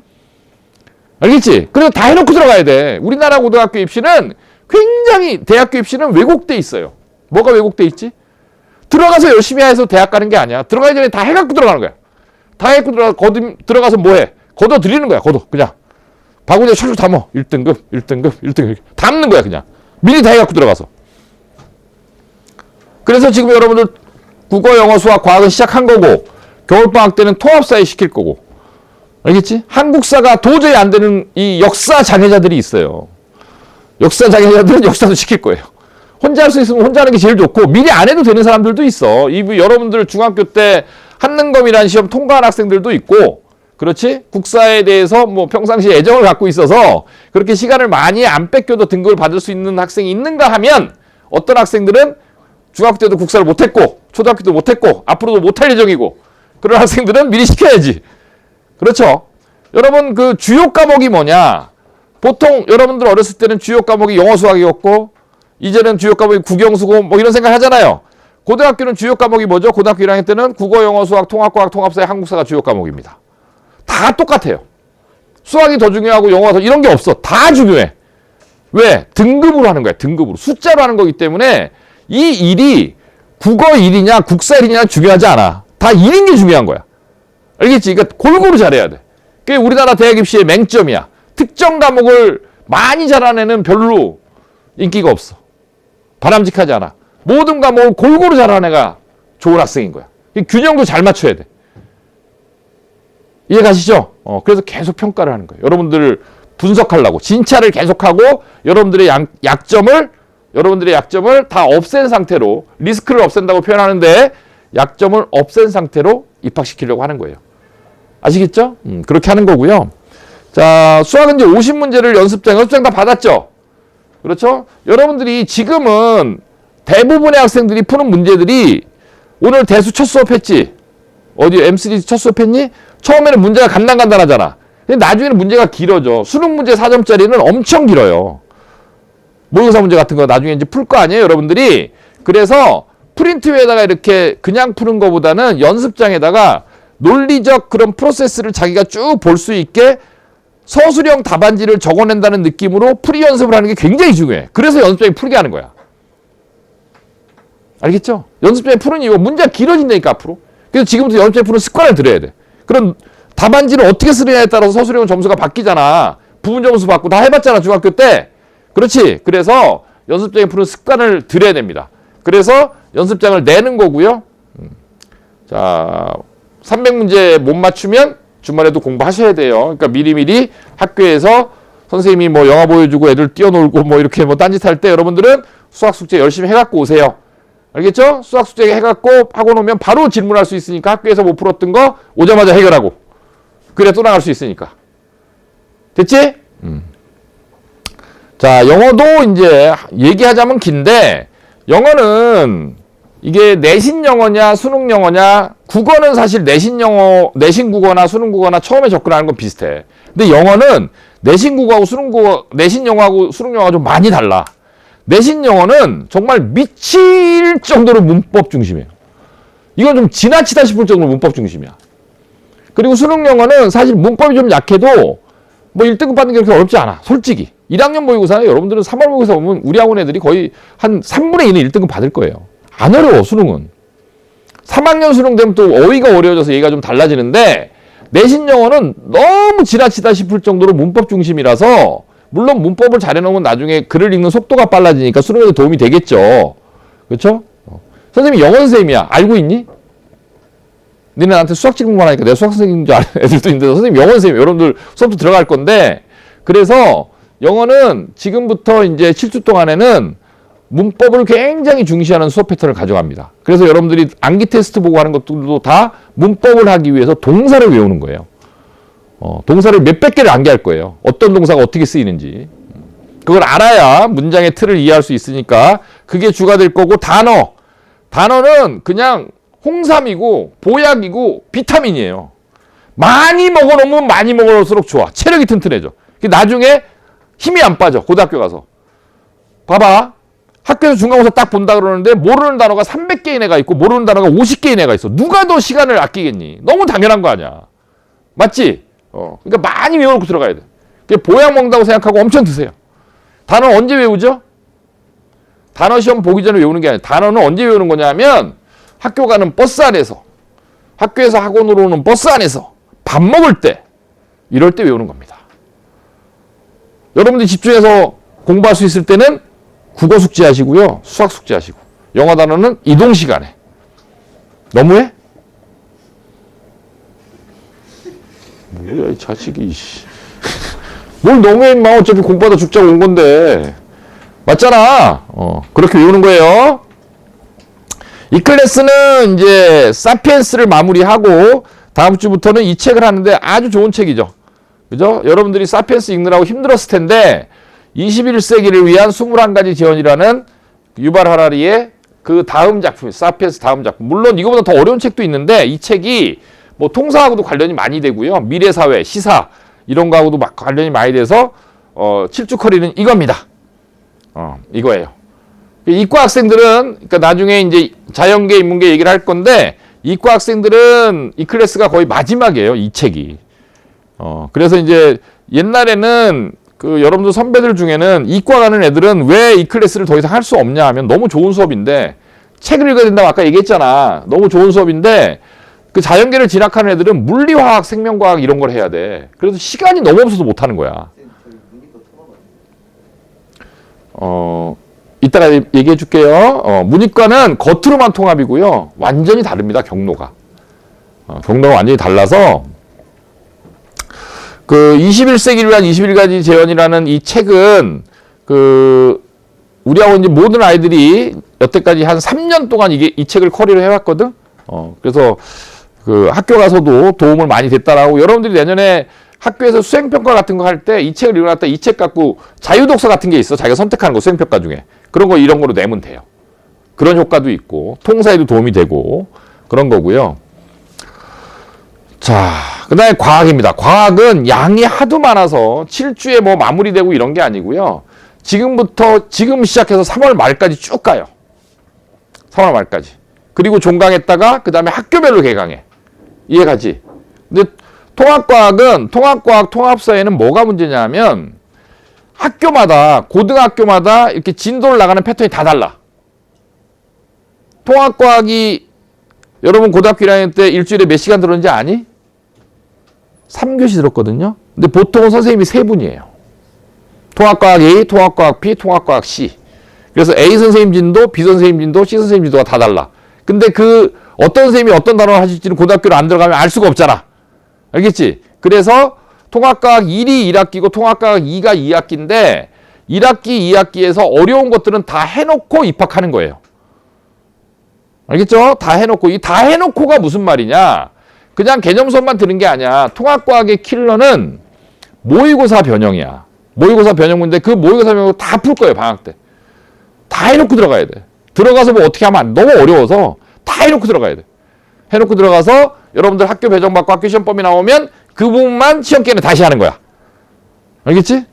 알겠지? 그래서 다 해놓고 들어가야 돼. 우리나라 고등학교 입시는 굉장히, 대학교 입시는 왜곡돼 있어요. 뭐가 왜곡돼 있지? 들어가서 열심히 해서 대학 가는 게 아니야. 들어가기 전에 다 해갖고 들어가는 거야. 다 해갖고 들어가서 뭐 해? 걷어 들이는 거야. 그냥. 바구니에 철쭉 담어. 1등급. 담는 거야, 그냥. 미리 다 해갖고 들어가서. 그래서 지금 여러분들 국어, 영어, 수학, 과학은 시작한 거고, 겨울방학 때는 통합사회 시킬 거고. 알겠지? 한국사가 도저히 안 되는 이 역사 장애자들이 있어요. 역사 장애자들은 역사도 시킬 거예요. 혼자 할 수 있으면 혼자 하는 게 제일 좋고, 미리 안 해도 되는 사람들도 있어. 여러분들 중학교 때 한능검이라는 시험 통과한 학생들도 있고, 그렇지? 국사에 대해서 뭐 평상시에 애정을 갖고 있어서 그렇게 시간을 많이 안 뺏겨도 등급을 받을 수 있는 학생이 있는가 하면, 어떤 학생들은 중학교 때도 국사를 못했고, 초등학교 때도 못했고, 앞으로도 못할 예정이고, 그런 학생들은 미리 시켜야지. 그렇죠? 여러분, 그 주요 과목이 뭐냐? 보통 여러분들 어렸을 때는 주요 과목이 영어, 수학이었고, 이제는 주요 과목이 국영, 수고, 뭐 이런 생각 하잖아요. 고등학교는 주요 과목이 뭐죠? 고등학교 1학년 때는 국어, 영어, 수학, 통합과학, 통합사회, 한국사가 주요 과목입니다. 다 똑같아요. 수학이 더 중요하고 영어가 더 이런 게 없어. 다 중요해. 왜? 등급으로 하는 거야. 등급으로. 숫자로 하는 거기 때문에 이 일이 국어 일이냐 국사 일이냐 중요하지 않아. 다 일인 게 중요한 거야. 알겠지? 그러니까 골고루 잘해야 돼. 그게 우리나라 대학 입시의 맹점이야. 특정 과목을 많이 잘하는 애는 별로 인기가 없어. 바람직하지 않아. 모든 과목을 골고루 잘하는 애가 좋은 학생인 거야. 균형도 잘 맞춰야 돼. 이해 가시죠? 그래서 계속 평가를 하는 거예요. 여러분들을 분석하려고 진찰을 계속하고 여러분들의 약점을 다 없앤 상태로 리스크를 없앤다고 표현하는데 약점을 없앤 상태로 입학시키려고 하는 거예요. 아시겠죠? 그렇게 하는 거고요. 자, 수학은 이제 50문제를 연습장 다 받았죠? 그렇죠? 여러분들이 지금은 대부분의 학생들이 푸는 문제들이 오늘 대수 첫 수업했지? 어디 M3 첫 수업했니? 처음에는 문제가 간단하잖아. 근데 나중에는 문제가 길어져. 수능 문제 4점짜리는 엄청 길어요. 모의고사 문제 같은 거 나중에 이제 풀 거 아니에요, 여러분들이? 그래서 프린트에다가 이렇게 그냥 푸는 거보다는 연습장에다가 논리적 그런 프로세스를 자기가 쭉 볼 수 있게 서술형 답안지를 적어낸다는 느낌으로 풀이 연습을 하는 게 굉장히 중요해. 그래서 연습장에 풀게 하는 거야. 알겠죠? 연습장에 푸는 이유가 문제가 길어진다니까, 앞으로. 그래서 지금부터 연습장에 푸는 습관을 들여야 돼. 그럼 답안지를 어떻게 쓰느냐에 따라서 서술형 점수가 바뀌잖아. 부분 점수 받고 다 해봤잖아, 중학교 때. 그렇지? 그래서 연습장에 푸는 습관을 들여야 됩니다. 그래서 연습장을 내는 거고요. 자, 300문제 못 맞추면 주말에도 공부하셔야 돼요. 그러니까 미리미리 학교에서 선생님이 뭐 영화 보여주고 애들 뛰어놀고 뭐 이렇게 뭐 딴짓할 때 여러분들은 수학 숙제 열심히 해갖고 오세요. 알겠죠? 수학 숙제 해갖고 하고 놓으면 바로 질문할 수 있으니까 학교에서 못 풀었던 거 오자마자 해결하고 그래 또 나갈 수 있으니까. 됐지? 자, 영어도 이제 얘기하자면 긴데 영어는 이게 내신 영어냐 수능 영어냐 국어는 사실 내신 영어, 내신 국어나 수능 국어나 처음에 접근하는 건 비슷해. 근데 영어는 내신 국어하고 수능 국어, 내신 영어하고 수능 영어가 좀 많이 달라. 내신 영어는 정말 미칠 정도로 문법 중심이에요. 이건 좀 지나치다 싶을 정도로 문법 중심이야. 그리고 수능 영어는 사실 문법이 좀 약해도 뭐 1등급 받는 게 그렇게 어렵지 않아. 솔직히. 1학년 모의고사는 여러분들은 3월 모의고사 보면 우리 학원 애들이 거의 한 3분의 2는 1등급 받을 거예요. 안 어려워, 수능은. 3학년 수능 되면 또 어휘가 어려워져서 얘기가 좀 달라지는데 내신 영어는 너무 지나치다 싶을 정도로 문법 중심이라서 물론 문법을 잘 해놓으면 나중에 글을 읽는 속도가 빨라지니까 수능에도 도움이 되겠죠. 그렇죠? 선생님이 영어 선생님이야. 알고 있니? 니네 나한테 수학 질문만 하니까 내가 수학 선생님인 줄 아는 애들도 있는데 선생님 영어 선생님 여러분들 수업도 들어갈 건데 그래서 영어는 지금부터 이제 7주 동안에는 문법을 굉장히 중시하는 수업 패턴을 가져갑니다. 그래서 여러분들이 암기 테스트 보고 하는 것들도 다 문법을 하기 위해서 동사를 외우는 거예요. 동사를 몇백 개를 암기할 거예요. 어떤 동사가 어떻게 쓰이는지. 그걸 알아야 문장의 틀을 이해할 수 있으니까 그게 주가 될 거고 단어는 그냥 홍삼이고 보약이고 비타민이에요. 많이 먹어놓으면 많이 먹을수록 좋아. 체력이 튼튼해져. 나중에 힘이 안 빠져. 고등학교 가서. 봐봐. 학교에서 중간고사 딱 본다 그러는데 모르는 단어가 300개인 애가 있고 모르는 단어가 50개인 애가 있어. 누가 더 시간을 아끼겠니? 너무 당연한 거 아니야. 맞지? 그러니까 많이 외워놓고 들어가야 돼. 보약 먹는다고 생각하고 엄청 드세요. 단어 언제 외우죠? 단어 시험 보기 전에 외우는 게 아니라 단어는 언제 외우는 거냐면 학교 가는 버스 안에서 학교에서 학원으로 오는 버스 안에서 밥 먹을 때 이럴 때 외우는 겁니다. 여러분들이 집중해서 공부할 수 있을 때는 국어 숙제하시고요. 수학 숙제하시고 영어 단어는 이동 시간에. 너무해? 뭐야 이 자식이. 뭘 너무해 임마. 어차피 공부하다 죽자고 온 건데. 맞잖아. 그렇게 외우는 거예요. 이 클래스는 이제 사피엔스를 마무리하고 다음 주부터는 이 책을 하는데 아주 좋은 책이죠. 그죠? 여러분들이 사피엔스 읽느라고 힘들었을 텐데 21세기를 위한 21가지 재현이라는 유발 하라리의 그 다음 작품, 사피엔스 다음 작품. 물론 이거보다 더 어려운 책도 있는데 이 책이 뭐 통사하고도 관련이 많이 되고요. 미래사회, 시사 이런 거하고도 막 관련이 많이 돼서 7주커리는 이겁니다. 이거예요. 이과 학생들은 그러니까 나중에 이제 자연계, 인문계 얘기를 할 건데 이과 학생들은 이 클래스가 거의 마지막이에요. 이 책이. 그래서 이제 옛날에는 그 여러분들 선배들 중에는 이과 가는 애들은 왜 이 클래스를 더 이상 할 수 없냐 하면 너무 좋은 수업인데 책을 읽어야 된다고 아까 얘기했잖아. 너무 좋은 수업인데 그 자연계를 진학하는 애들은 물리화학, 생명과학 이런 걸 해야 돼. 그래서 시간이 너무 없어서 못 하는 거야. 이따가 얘기해 줄게요. 문이과는 겉으로만 통합이고요. 완전히 다릅니다. 경로가. 경로가 완전히 달라서 그 21세기를 위한 21가지 재현이라는 이 책은 그 우리하고 이제 모든 아이들이 여태까지 한 3년 동안 이 책을 커리를 해왔거든. 그래서 그 학교 가서도 도움을 많이 됐다라고 여러분들이 내년에 학교에서 수행평가 같은 거 할 때 이 책을 읽어놨다 이 책 갖고 자유독서 같은 게 있어. 자기가 선택하는 거 수행평가 중에. 그런 거 이런 거로 내면 돼요. 그런 효과도 있고 통사에도 도움이 되고 그런 거고요. 자, 그 다음에 과학입니다. 과학은 양이 하도 많아서 7주에 뭐 마무리되고 이런 게 아니고요. 지금 시작해서 3월 말까지 쭉 가요. 3월 말까지. 그리고 종강했다가 그 다음에 학교별로 개강해. 이해가지? 근데 통합과학은 통합과학 통합사회는 뭐가 문제냐면 학교마다 고등학교마다 이렇게 진도를 나가는 패턴이 다 달라. 통합과학이 여러분 고등학교 1학년 때 일주일에 몇 시간 들었는지 아니? 3교시 들었거든요. 근데 보통은 선생님이 3분이에요. 통합과학 A, 통합과학 B, 통합과학 C. 그래서 A 선생님 진도, B 선생님 진도, C 선생님 진도가 다 달라. 근데 그 어떤 선생님이 어떤 단어를 하실지는 고등학교를 안 들어가면 알 수가 없잖아. 알겠지? 그래서 통합과학 1이 1학기고 통합과학 2가 2학기인데 1학기, 2학기에서 어려운 것들은 다 해놓고 입학하는 거예요. 알겠죠? 다 해놓고. 이 다 해놓고가 무슨 말이냐? 그냥 개념 수업만 드는 게 아니야. 통합과학의 킬러는 모의고사 변형이야. 모의고사 변형 문제, 그 모의고사 변형 다 풀 거예요, 방학 때. 다 해놓고 들어가야 돼. 들어가서 뭐 어떻게 하면 안 돼. 너무 어려워서 다 해놓고 들어가야 돼. 해놓고 들어가서 여러분들 학교 배정받고 학교 시험범위 나오면 그 부분만 시험 기간에 다시 하는 거야. 알겠지?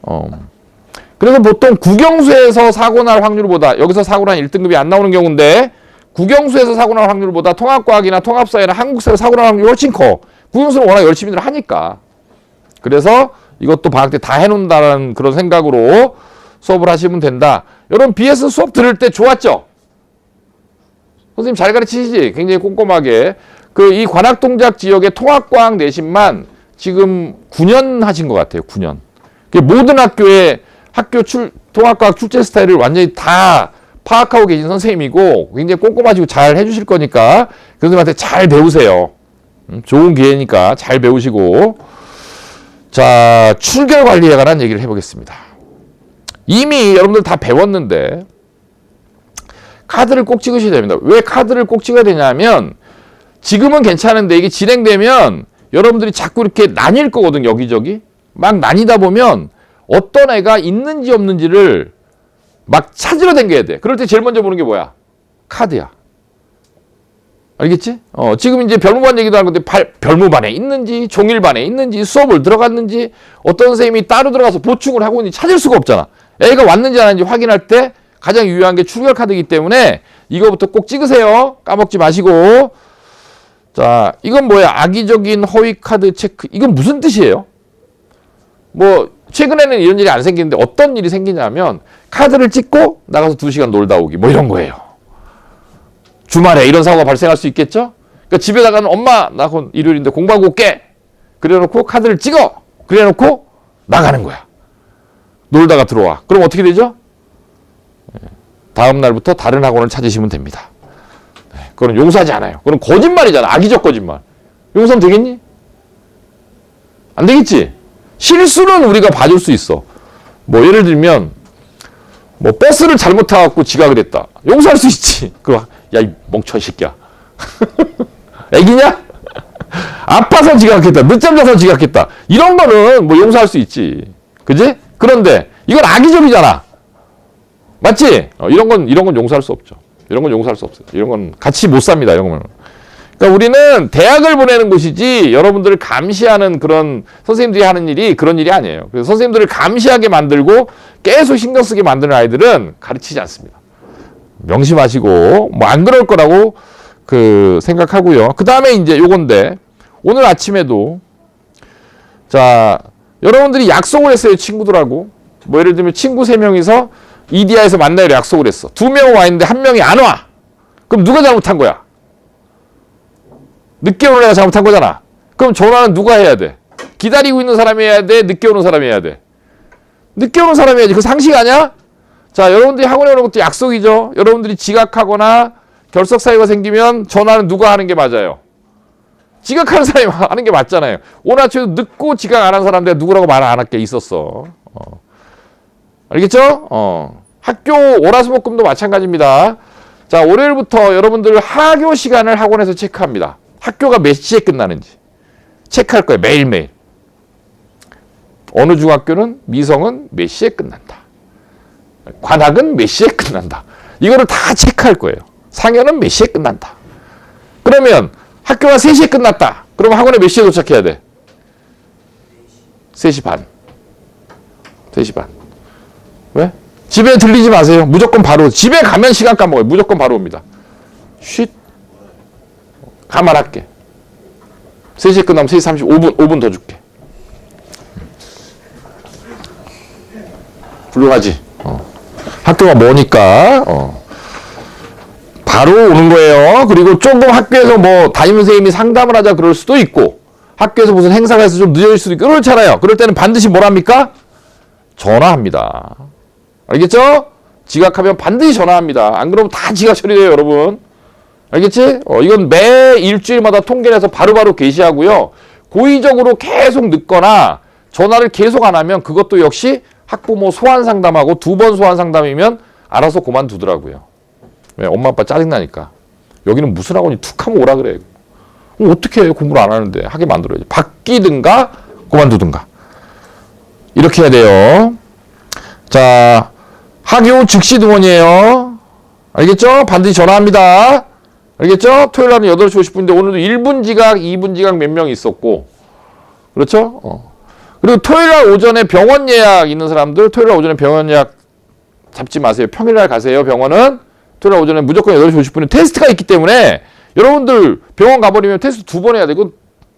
그래서 보통 국영수에서 사고 날 확률보다, 여기서 사고 난 1등급이 안 나오는 경우인데, 국영수에서 사고 날 확률보다 통합과학이나 통합사회나 한국사에서 사고 날 확률이 훨씬 커. 국영수는 워낙 열심히들 하니까. 그래서 이것도 방학 때 다 해놓는다는 그런 생각으로 수업을 하시면 된다. 여러분 BS 수업 들을 때 좋았죠? 선생님 잘 가르치시지? 굉장히 꼼꼼하게. 이 관악동작 지역의 통합과학 내신만 지금 9년 하신 것 같아요. 9년. 모든 학교의 통합과학 출제 스타일을 완전히 다 파악하고 계신 선생님이고 굉장히 꼼꼼하시고 잘 해주실 거니까 그 선생님한테 잘 배우세요. 좋은 기회니까 잘 배우시고. 자, 출결 관리에 관한 얘기를 해보겠습니다. 이미 여러분들 다 배웠는데 카드를 꼭 찍으셔야 됩니다. 왜 카드를 꼭 찍어야 되냐면 지금은 괜찮은데 이게 진행되면 여러분들이 자꾸 이렇게 나뉠 거거든. 여기저기 막 나뉘다 보면 어떤 애가 있는지 없는지를 막 찾으러 다녀야 돼. 그럴 때 제일 먼저 보는 게 뭐야? 카드야. 알겠지? 지금 이제 별무반 얘기도 하는 건데 별무반에 있는지 종일반에 있는지 수업을 들어갔는지 어떤 선생님이 따로 들어가서 보충을 하고 있는지 찾을 수가 없잖아. 애가 왔는지 안 왔는지 확인할 때 가장 유효한 게 출결 카드이기 때문에 이거부터 꼭 찍으세요. 까먹지 마시고. 자, 이건 뭐야? 악의적인 허위 카드 체크. 이건 무슨 뜻이에요? 뭐 최근에는 이런 일이 안 생기는데 어떤 일이 생기냐면 카드를 찍고 나가서 2시간 놀다 오기 뭐 이런 거예요. 주말에 이런 사고가 발생할 수 있겠죠? 그러니까 집에 나가는 엄마 나 일요일인데 공부하고 올게. 그래놓고 카드를 찍어. 그래놓고 나가는 거야. 놀다가 들어와. 그럼 어떻게 되죠? 다음 날부터 다른 학원을 찾으시면 됩니다. 그건 용서하지 않아요. 그건 거짓말이잖아. 악의적 거짓말. 용서하면 되겠니? 안 되겠지? 실수는 우리가 봐줄 수 있어. 뭐 예를 들면 뭐 버스를 잘못 타갖고 지각을 했다. 용서할 수 있지. 야, 이 멍청이 새끼야. 애기냐? 아파서 지각했다. 늦잠 자서 지각했다. 이런 거는 뭐 용서할 수 있지. 그지? 그런데 이건 악의적이잖아. 맞지? 이런 건 용서할 수 없죠. 이런 건 용서할 수 없어요. 이런 건 같이 못 삽니다. 이런 거는. 그러니까 우리는 대학을 보내는 곳이지 여러분들을 감시하는 그런 선생님들이 하는 일이 그런 일이 아니에요. 그래서 선생님들을 감시하게 만들고 계속 신경 쓰게 만드는 아이들은 가르치지 않습니다. 명심하시고 뭐 안 그럴 거라고 생각하고요. 그 다음에 이제 요건데 오늘 아침에도 자, 여러분들이 약속을 했어요. 친구들하고. 뭐 예를 들면 친구 3명이서 이디야에서 만나기로 약속을 했어. 2명은 와 있는데 1명이 안 와. 그럼 누가 잘못한 거야? 늦게 오는 애가 잘못한 거잖아. 그럼 전화는 누가 해야 돼? 기다리고 있는 사람이 해야 돼? 늦게 오는 사람이 해야 돼? 늦게 오는 사람이 해야지. 그 상식 아니야? 자, 여러분들이 학원에 오는 것도 약속이죠. 여러분들이 지각하거나 결석 사유가 생기면 전화는 누가 하는 게 맞아요? 지각하는 사람이 하는 게 맞잖아요. 오늘 아침에 늦고 지각 안 한 사람 내가 누구라고 말 안 할게 있었어. 알겠죠? 학교 월화수목금도 마찬가지입니다. 자, 월요일부터 여러분들 하교 시간을 학원에서 체크합니다. 학교가 몇 시에 끝나는지 체크할 거예요. 매일매일. 어느 중학교는 미성은 몇 시에 끝난다. 관학은 몇 시에 끝난다. 이거를 다 체크할 거예요. 상현은 몇 시에 끝난다. 그러면 학교가 3시에 끝났다. 그럼 학원에 몇 시에 도착해야 돼? 3시 반. 3시 반. 왜? 집에 들리지 마세요. 무조건 바로. 집에 가면 시간 까먹어요. 무조건 바로 옵니다. 쉿. 가만할게. 3시에 끝나면 3시 5분 더 줄게. 훌륭하지. 학교가 머니까 바로 오는 거예요. 그리고 조금 학교에서 뭐 담임선생님이 상담을 하자 그럴 수도 있고 학교에서 무슨 행사가 있어서 좀 늦어질 수도 있고 그렇잖아요. 그럴 때는 반드시 뭘 합니까? 전화합니다. 알겠죠? 지각하면 반드시 전화합니다. 안 그러면 다 지각 처리돼요, 여러분. 알겠지? 이건 매 일주일마다 통계를 해서 바로바로 게시하고요. 고의적으로 계속 늦거나 전화를 계속 안 하면 그것도 역시 학부모 소환 상담하고 2번 소환 상담이면 알아서 그만두더라고요. 왜? 엄마 아빠 짜증나니까. 여기는 무슨 학원이 툭 하면 오라 그래. 어떻게 해? 공부를 안 하는데. 하게 만들어야지. 바뀌든가 그만두든가. 이렇게 해야 돼요. 자, 학교 즉시 등원이에요. 알겠죠? 반드시 전화합니다. 알겠죠? 토요일 날은 8시 50분인데 오늘도 1분 지각, 2분 지각 몇 명 있었고. 그렇죠? 그리고 토요일 날 오전에 병원 예약 있는 사람들 토요일 날 오전에 병원 예약 잡지 마세요. 평일 날 가세요. 병원은 토요일 날 오전에 무조건 8시 50분에 테스트가 있기 때문에 여러분들 병원 가버리면 테스트 2번 해야 돼. 이건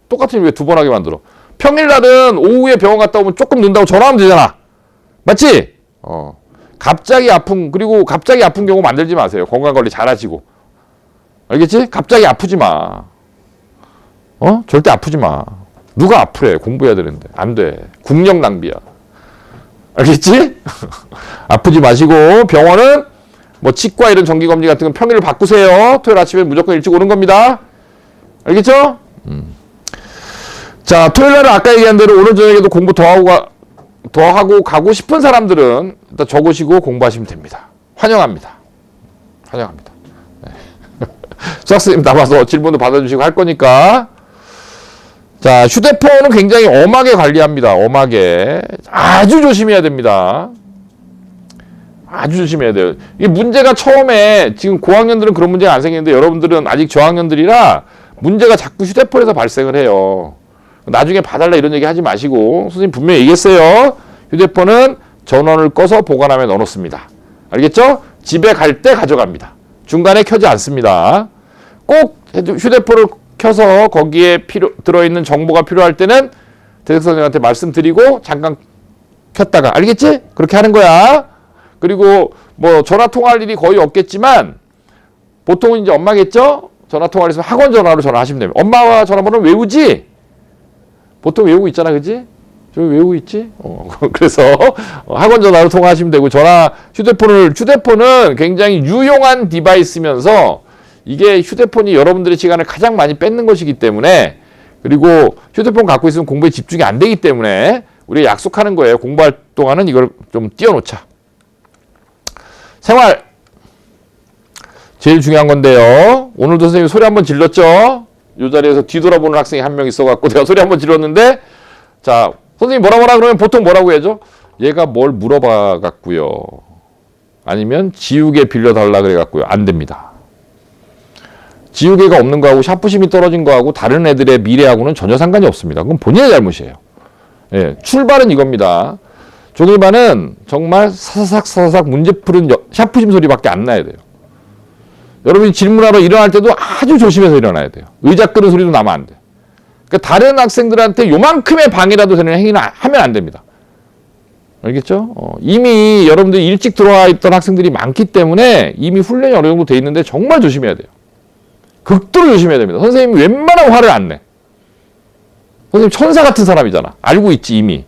똑같은 일 왜 2번 하게 만들어? 평일 날은 오후에 병원 갔다 오면 조금 늦는다고 전화하면 되잖아. 맞지? 갑자기 아픈 그리고 갑자기 아픈 경우 만들지 마세요. 건강관리 잘하시고. 알겠지? 갑자기 아프지 마. 절대 아프지 마. 누가 아프래? 공부해야 되는데. 안 돼. 국력 낭비야. 알겠지? 아프지 마시고 병원은 뭐 치과 이런 정기검진 같은 건 평일을 바꾸세요. 토요일 아침에 무조건 일찍 오는 겁니다. 알겠죠? 자, 토요일 날은 아까 얘기한 대로 오늘 저녁에도 공부 더 하고 가고 싶은 사람들은 일단 적으시고 공부하시면 됩니다. 환영합니다. 환영합니다. 네. 수학선생님 나와서 질문도 받아주시고 할 거니까. 자, 휴대폰은 굉장히 엄하게 관리합니다. 엄하게. 아주 조심해야 됩니다. 아주 조심해야 돼요. 이 문제가 처음에 지금 고학년들은 그런 문제가 안 생기는데 여러분들은 아직 저학년들이라 문제가 자꾸 휴대폰에서 발생을 해요. 나중에 봐달라 이런 얘기 하지 마시고 선생님 분명히 얘기했어요. 휴대폰은 전원을 꺼서 보관함에 넣어놓습니다. 알겠죠? 집에 갈 때 가져갑니다. 중간에 켜지 않습니다. 꼭 휴대폰을 켜서 거기에 들어있는 정보가 필요할 때는 대석 선생님한테 말씀드리고 잠깐 켰다가 알겠지? 그렇게 하는 거야. 그리고 뭐 전화 통화할 일이 거의 없겠지만 보통은 이제 엄마겠죠? 전화 통화를 했으면 학원 전화로 전화하시면 됩니다. 엄마와 전화번호는 외우지? 보통 외우고 있잖아, 그지? 좀 외우고 있지? 그래서 학원 전화로 통화하시면 되고 휴대폰은 굉장히 유용한 디바이스면서 이게 휴대폰이 여러분들의 시간을 가장 많이 뺏는 것이기 때문에 그리고 휴대폰 갖고 있으면 공부에 집중이 안 되기 때문에 우리가 약속하는 거예요. 공부할 동안은 이걸 좀 띄워놓자. 생활 제일 중요한 건데요. 오늘도 선생님이 소리 한번 질렀죠? 이 자리에서 뒤돌아보는 학생이 한 명 있어갖고 내가 소리 한번 질렀는데 자 선생님 뭐라 그러면 보통 뭐라고 해야죠? 얘가 뭘 물어봐 갖고요. 아니면 지우개 빌려달라 그래 갖고요. 안 됩니다. 지우개가 없는 거하고 샤프심이 떨어진 거하고 다른 애들의 미래하고는 전혀 상관이 없습니다. 그건 본인의 잘못이에요. 예, 출발은 이겁니다. 종일반은 정말 사사삭 문제 푸는 샤프심 소리밖에 안 나야 돼요. 여러분이 질문하러 일어날 때도 아주 조심해서 일어나야 돼요. 의자 끄는 소리도 나면 안 돼. 그러니까 다른 학생들한테 요만큼의 방해라도 되는 행위는 하면 안 됩니다. 알겠죠? 이미 여러분들이 일찍 들어와 있던 학생들이 많기 때문에 이미 훈련이 어느 정도 돼 있는데 정말 조심해야 돼요. 극도로 조심해야 됩니다. 선생님이 웬만하면 화를 안 내. 선생님 천사 같은 사람이잖아. 알고 있지 이미.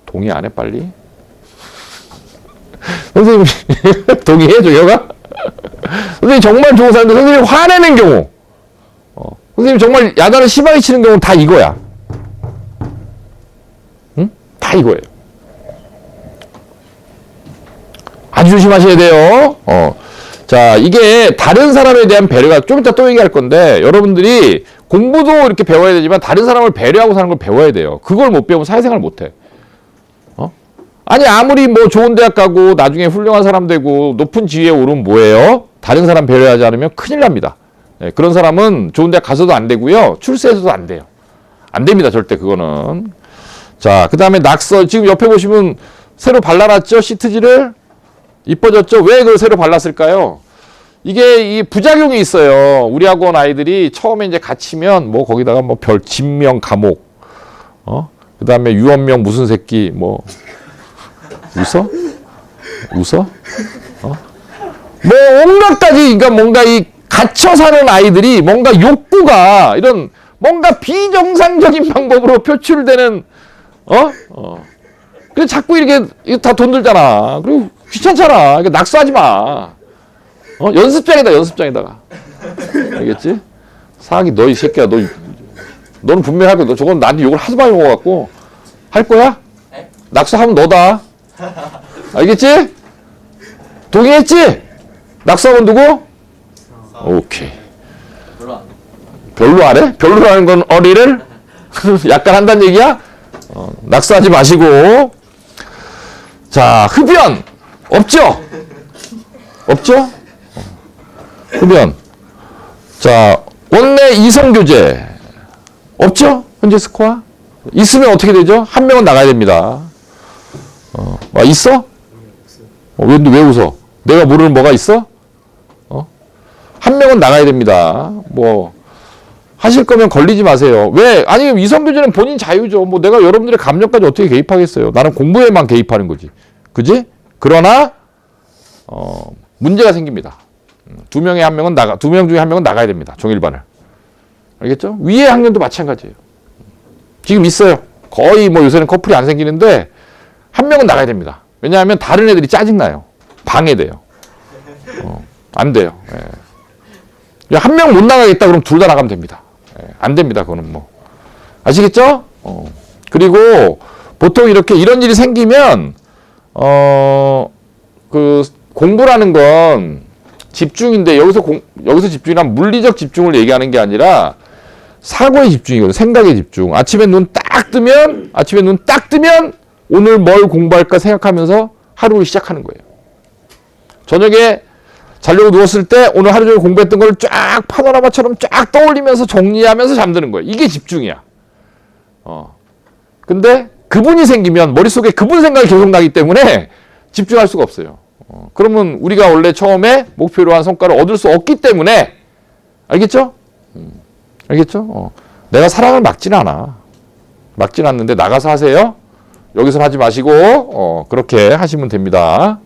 동의 안 해 빨리? 선생님 동의해 조여가? 선생님 정말 좋은 사람인데 선생님 화내는 경우 선생님 정말 야단을 심하게 치는 경우는 다 이거야. 응? 다 이거예요. 아주 조심하셔야 돼요. 자, 이게 다른 사람에 대한 배려가 좀 이따 또 얘기할 건데 여러분들이 공부도 이렇게 배워야 되지만 다른 사람을 배려하고 사는 걸 배워야 돼요. 그걸 못 배우면 사회생활 못 해. 아니 아무리 뭐 좋은 대학 가고 나중에 훌륭한 사람 되고 높은 지위에 오르면 뭐예요? 다른 사람 배려하지 않으면 큰일 납니다. 네, 그런 사람은 좋은 대학 가서도 안 되고요. 출세해서도 안 돼요. 안 됩니다. 절대 그거는. 자, 그 다음에 낙서. 지금 옆에 보시면 새로 발라놨죠? 시트지를. 이뻐졌죠? 왜 그걸 새로 발랐을까요? 이게 이 부작용이 있어요. 우리 학원 아이들이 처음에 이제 갇히면 뭐 거기다가 뭐 별 진명 감옥, 그 다음에 유언명 무슨 새끼 뭐 웃어? 뭐 온갖 가지 그러니까 뭔가 이 갇혀 사는 아이들이 뭔가 욕구가 이런 뭔가 비정상적인 방법으로 표출되는 그래 자꾸 이렇게 다 돈 들잖아. 그리고 귀찮잖아. 그러니까 낙서하지 마. 연습장에다가. 알겠지? 사기 너 이 새끼야. 너는 분명히 할 거야. 너 저건 나한테 욕을 하도 많이 먹어갖고 할 거야? 네? 낙서하면 너다. 알겠지? 동의했지? 낙서하면 누구? 오케이. 별로 안 해? 별로라는 건 어리를? 약간 한다는 얘기야? 낙서하지 마시고. 자, 흡연. 없죠? 흡연. 자, 원내 이성교제. 없죠? 현재 스코어? 있으면 어떻게 되죠? 한 명은 나가야 됩니다. 있어? 왜 웃어? 내가 모르는 뭐가 있어? 한 명은 나가야 됩니다. 뭐, 하실 거면 걸리지 마세요. 왜? 아니, 이성교제는 본인 자유죠. 뭐, 내가 여러분들의 감정까지 어떻게 개입하겠어요? 나는 공부에만 개입하는 거지. 그지? 그러나, 문제가 생깁니다. 두 명 중에 한 명은 나가야 됩니다. 종일반을. 알겠죠? 위에 학년도 마찬가지예요. 지금 있어요. 거의 뭐 요새는 커플이 안 생기는데, 한 명은 나가야 됩니다. 왜냐하면 다른 애들이 짜증나요. 방해돼요. 안 돼요. 예. 한 명 못 나가겠다 그러면 둘 다 나가면 됩니다. 예. 안 됩니다. 그거는 뭐. 아시겠죠? 그리고 보통 이런 일이 생기면, 그 공부라는 건 집중인데 여기서 집중이란 물리적 집중을 얘기하는 게 아니라 사고의 집중이거든요. 생각의 집중. 아침에 눈 딱 뜨면 오늘 뭘 공부할까 생각하면서 하루를 시작하는 거예요. 저녁에 자려고 누웠을 때 오늘 하루 종일 공부했던 걸 쫙 파노라마처럼 쫙 떠올리면서 정리하면서 잠드는 거예요. 이게 집중이야. 근데 그분이 생기면 머릿속에 그분 생각이 계속 나기 때문에 집중할 수가 없어요. 그러면 우리가 원래 처음에 목표로 한 성과를 얻을 수 없기 때문에 알겠죠? 알겠죠? 내가 사랑을 막진 않아. 막진 않는데 나가서 하세요. 여기서 하지 마시고 그렇게 하시면 됩니다.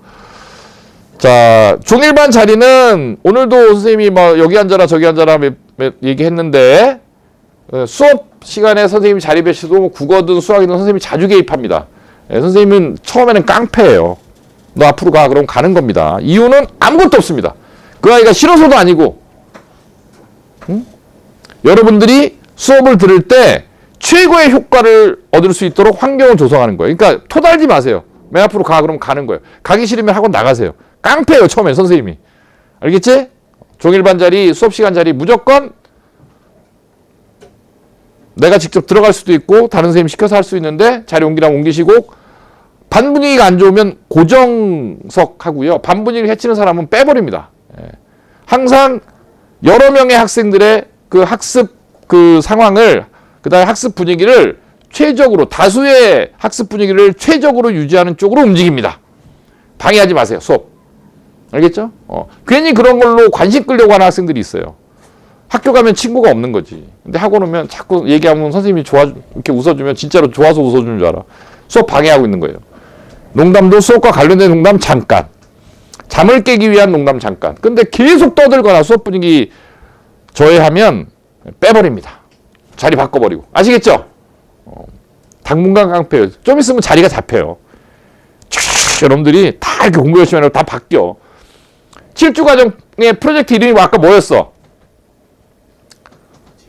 자, 종일반 자리는 오늘도 선생님이 뭐 여기 앉아라 저기 앉아라 얘기했는데 수업 시간에 선생님이 자리 배치도 뭐 국어든 수학이든 선생님이 자주 개입합니다. 선생님은 처음에는 깡패예요. 너 앞으로 가. 그럼 가는 겁니다. 이유는 아무것도 없습니다. 그 아이가 싫어서도 아니고 여러분들이 수업을 들을 때 최고의 효과를 얻을 수 있도록 환경을 조성하는 거예요. 그러니까 토달지 마세요. 맨 앞으로 가. 그럼 가는 거예요. 가기 싫으면 학원 나가세요. 깡패예요. 처음에 선생님이. 알겠지? 종일반 자리, 수업 시간 자리 무조건 내가 직접 들어갈 수도 있고 다른 선생님 시켜서 할 수 있는데 자리 옮기라면 옮기시고 반 분위기가 안 좋으면 고정석 하고요. 반 분위기를 해치는 사람은 빼버립니다. 항상 여러 명의 학생들의 그 학습 그 상황을 그다음에 학습 분위기를 최적으로 다수의 학습 분위기를 최적으로 유지하는 쪽으로 움직입니다. 방해하지 마세요. 수업. 알겠죠? 괜히 그런 걸로 관심 끌려고 하는 학생들이 있어요. 학교 가면 친구가 없는 거지. 근데 학원 오면 자꾸 얘기하면 선생님이 이렇게 웃어주면 진짜로 좋아서 웃어주는 줄 알아. 수업 방해하고 있는 거예요. 농담도 수업과 관련된 농담 잠깐. 잠을 깨기 위한 농담 잠깐. 근데 계속 떠들거나 수업 분위기 저해하면 빼버립니다. 자리 바꿔버리고. 아시겠죠? 당분간 깡패예요. 좀 있으면 자리가 잡혀요. 여러분들이 다 이렇게 공부 열심히 하고 다 바뀌어. 7주 과정의 프로젝트 이름이 아까 뭐였어?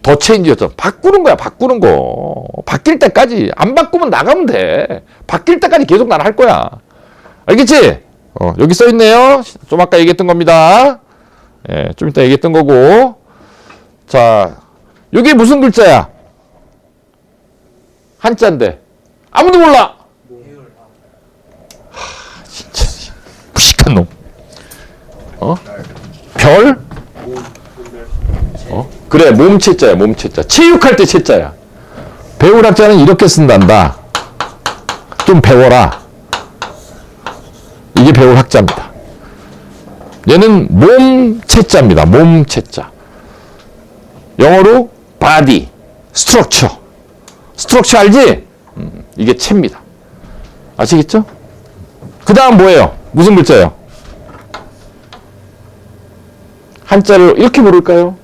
더 체인지였죠. 바꾸는 거야, 바꾸는 거. 바뀔 때까지. 안 바꾸면 나가면 돼. 바뀔 때까지 계속 난 할 거야. 알겠지? 여기 써 있네요. 좀 아까 얘기했던 겁니다. 예, 좀 이따 얘기했던 거고. 자, 이게 무슨 글자야? 한자인데. 아무도 몰라. 진짜 무식한 놈. 별? 그래, 몸체자야, 몸체자. 체육할 때 체자야. 배울 학자는 이렇게 쓴단다. 좀 배워라. 이게 배울 학자입니다. 얘는 몸체자입니다. 몸체자. 영어로 body, structure. 스트럭처 알지? 이게 체입니다. 아시겠죠? 그 다음 뭐예요? 무슨 글자예요? 한자를 이렇게 부를까요?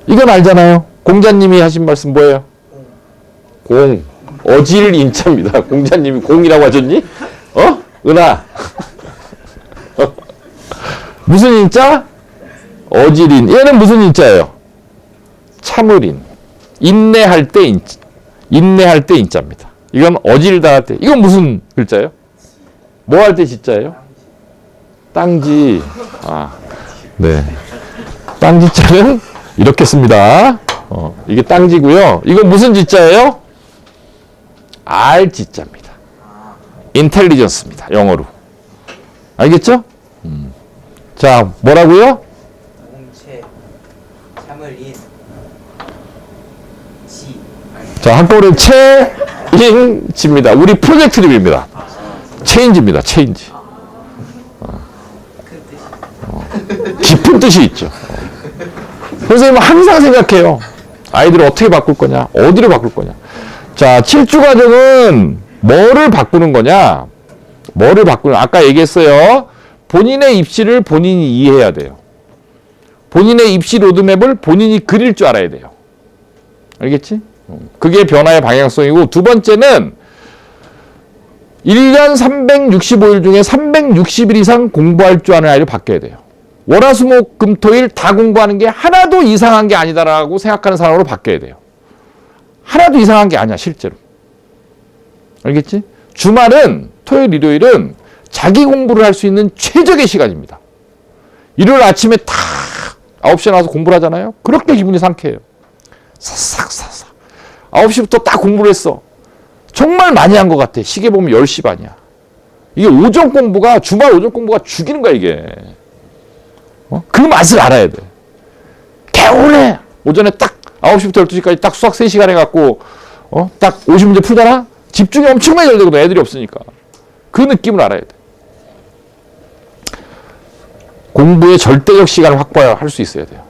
이건 알잖아요. 공자님이 하신 말씀 뭐예요? 공. 어질 인자입니다. 공자님이 공이라고 하셨니? 은하. 무슨 인자? 어질인. 얘는 무슨 인자예요? 참을인. 인내할 때 인자. 인내할 때 인자입니다. 이건 어질다 할 때. 이건 무슨 글자예요? 뭐 할 때 지자예요? 땅지. 네. 땅지자는 이렇게 씁니다. 이게 땅지고요. 이건 무슨 지자예요? 알지자입니다. 인텔리전스입니다. 영어로. 알겠죠? 자, 뭐라고요? 공채, 참을인, 지. 자, 한꺼번에 체인지입니다. 우리 프로젝트 이름입니다. 체인지입니다. 체인지. 깊은 뜻이 있죠. 선생님은 항상 생각해요. 아이들을 어떻게 바꿀 거냐? 어디로 바꿀 거냐? 자, 7주 과정은 뭐를 바꾸는 거냐? 뭐를 바꾸는, 아까 얘기했어요. 본인의 입시를 본인이 이해해야 돼요. 본인의 입시 로드맵을 본인이 그릴 줄 알아야 돼요. 알겠지? 그게 변화의 방향성이고, 두 번째는 1년 365일 중에 360일 이상 공부할 줄 아는 아이를 바뀌어야 돼요. 월화수목금토일 다 공부하는 게 하나도 이상한 게 아니다라고 생각하는 사람으로 바뀌어야 돼요. 하나도 이상한 게 아니야, 실제로. 알겠지? 주말은, 토요일, 일요일은 자기 공부를 할 수 있는 최적의 시간입니다. 일요일 아침에 다 9시에 나와서 공부를 하잖아요? 그렇게 기분이 상쾌해요. 사삭사삭. 9시부터 딱 공부를 했어. 정말 많이 한 것 같아. 시계 보면 10시 반이야. 이게 오전 공부가, 주말 오전 공부가 죽이는 거야, 이게. 그 맛을 알아야 돼. 개운해. 오전에 딱 9시부터 12시까지 딱 수학 3시간 해갖고, 딱 50문제 풀잖아? 집중이 엄청나게 잘 되거든, 애들이 없으니까. 그 느낌을 알아야 돼. 공부의 절대적 시간을 확보할 수 있어야 돼요.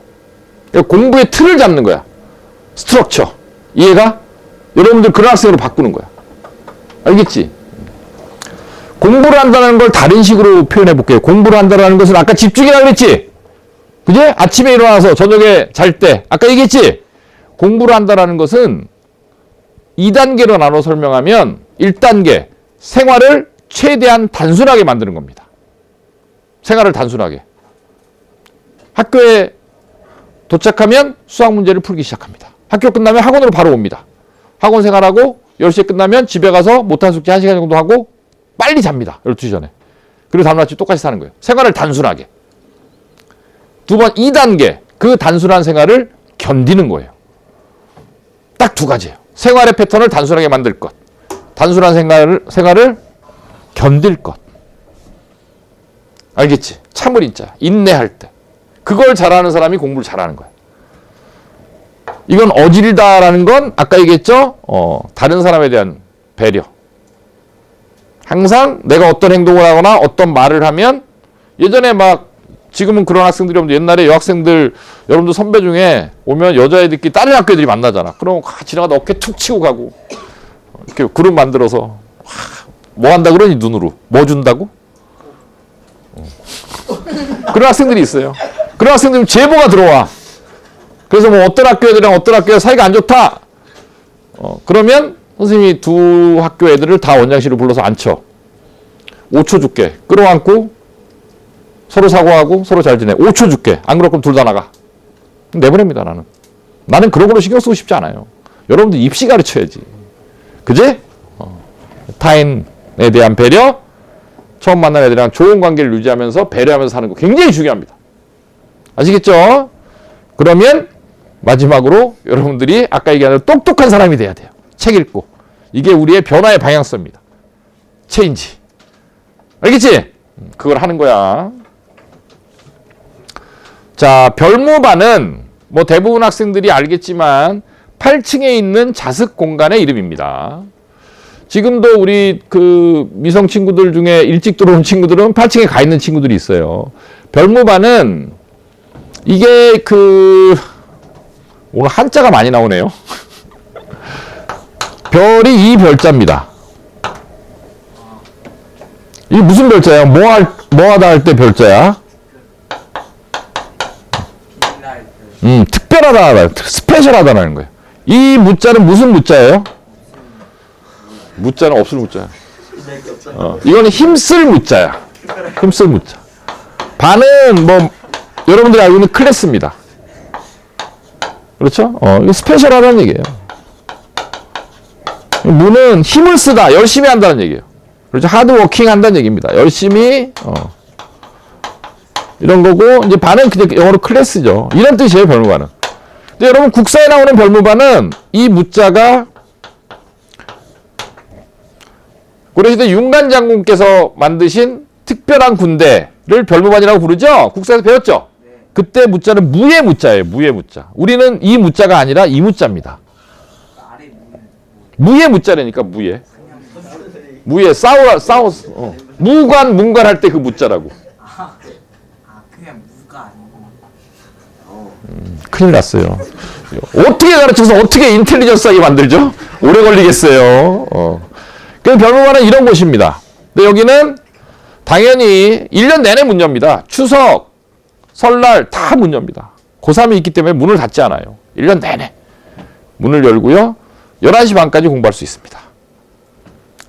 그러니까 공부의 틀을 잡는 거야. 스트럭처. 이해가? 여러분들 그런 학생으로 바꾸는 거야. 알겠지? 공부를 한다는 걸 다른 식으로 표현해 볼게요. 공부를 한다는 것은 아까 집중이라고 그랬지? 그지? 아침에 일어나서 저녁에 잘 때. 아까 얘기했지? 공부를 한다는 것은 2단계로 나눠 설명하면 1단계, 생활을 최대한 단순하게 만드는 겁니다. 생활을 단순하게. 학교에 도착하면 수학 문제를 풀기 시작합니다. 학교 끝나면 학원으로 바로 옵니다. 학원 생활하고 10시에 끝나면 집에 가서 못한 숙제 1시간 정도 하고 빨리 잡니다. 12시 전에. 그리고 다음날 아침 똑같이 사는 거예요. 생활을 단순하게. 두 번, 2단계. 그 단순한 생활을 견디는 거예요. 딱 두 가지예요. 생활의 패턴을 단순하게 만들 것. 단순한 생활을 견딜 것. 알겠지? 참을 인자. 인내할 때. 그걸 잘하는 사람이 공부를 잘하는 거야. 이건 어질다라는 건 아까 얘기했죠? 다른 사람에 대한 배려. 항상 내가 어떤 행동을 하거나 어떤 말을 하면 예전에 막 지금은 그런 학생들이 없는데 옛날에 여학생들 여러분들 선배 중에 오면 여자애들끼리 다른 학교 애들이 만나잖아. 그럼 지나가다 어깨 툭 치고 가고 이렇게 그룹 만들어서 뭐 한다 그러니 눈으로 뭐 준다고? 그런 학생들이 있어요. 그런 학생들은 제보가 들어와. 그래서 뭐 어떤 학교 애들이랑 어떤 학교 애 사이가 안 좋다. 그러면 선생님이 두 학교 애들을 다 원장실로 불러서 앉혀. 5초 줄게. 끌어안고 서로 사과하고 서로 잘 지내. 5초 줄게. 안 그럴 거면 둘 다 나가. 내보냅니다, 나는. 나는 그런 걸로 신경 쓰고 싶지 않아요. 여러분들 입시 가르쳐야지. 그지? 타인에 대한 배려, 처음 만난 애들이랑 좋은 관계를 유지하면서 배려하면서 사는 거 굉장히 중요합니다. 아시겠죠? 그러면 마지막으로 여러분들이 아까 얘기한 똑똑한 사람이 돼야 돼요. 책 읽고. 이게 우리의 변화의 방향성입니다. 체인지. 알겠지? 그걸 하는 거야. 자, 별무반은 뭐 대부분 학생들이 알겠지만 8층에 있는 자습 공간의 이름입니다. 지금도 우리 그 미성 친구들 중에 일찍 들어온 친구들은 8층에 가 있는 친구들이 있어요. 별무반은 이게 오늘 한자가 많이 나오네요. 별이 이 별자입니다. 이게 무슨 별자야? 뭐 하다 할 때 별자야? 특별하다, 스페셜하다는 거예요. 이 무자는 무슨 무자예요? 무자는 없을 무자야. 이거는 힘쓸 무자야. 힘쓸 무자. 반은 뭐 여러분들이 알고 있는 클래스입니다. 그렇죠? 이게 스페셜하다는 얘기예요. 무는 힘을 쓰다, 열심히 한다는 얘기예요. 그렇죠? 하드워킹 한다는 얘기입니다. 열심히 이런 거고, 이제 반은 그냥 영어로 클래스죠. 이런 뜻이에요, 별무반은. 근데 여러분 국사에 나오는 별무반은 이 무자가 고려시대 윤관 장군께서 만드신 특별한 군대를 별무반이라고 부르죠? 국사에서 배웠죠? 그때 무자는 무의 무자예요. 무의 무자. 우리는 이 무자가 아니라 이 무자입니다. 무의 무자라니까 무의. 무의 무관 문관 할 때 그 무자라고. 그냥 무가 아니고. 큰일 났어요. 어떻게 가르쳐서 어떻게 인텔리전스하게 만들죠? 오래 걸리겠어요. 그래서 별무반은 이런 곳입니다. 근데 여기는 당연히 1년 내내 문 엽니다. 추석, 설날 다 문 엽니다. 고3이 있기 때문에 문을 닫지 않아요. 1년 내내 문을 열고요. 11시 반까지 공부할 수 있습니다.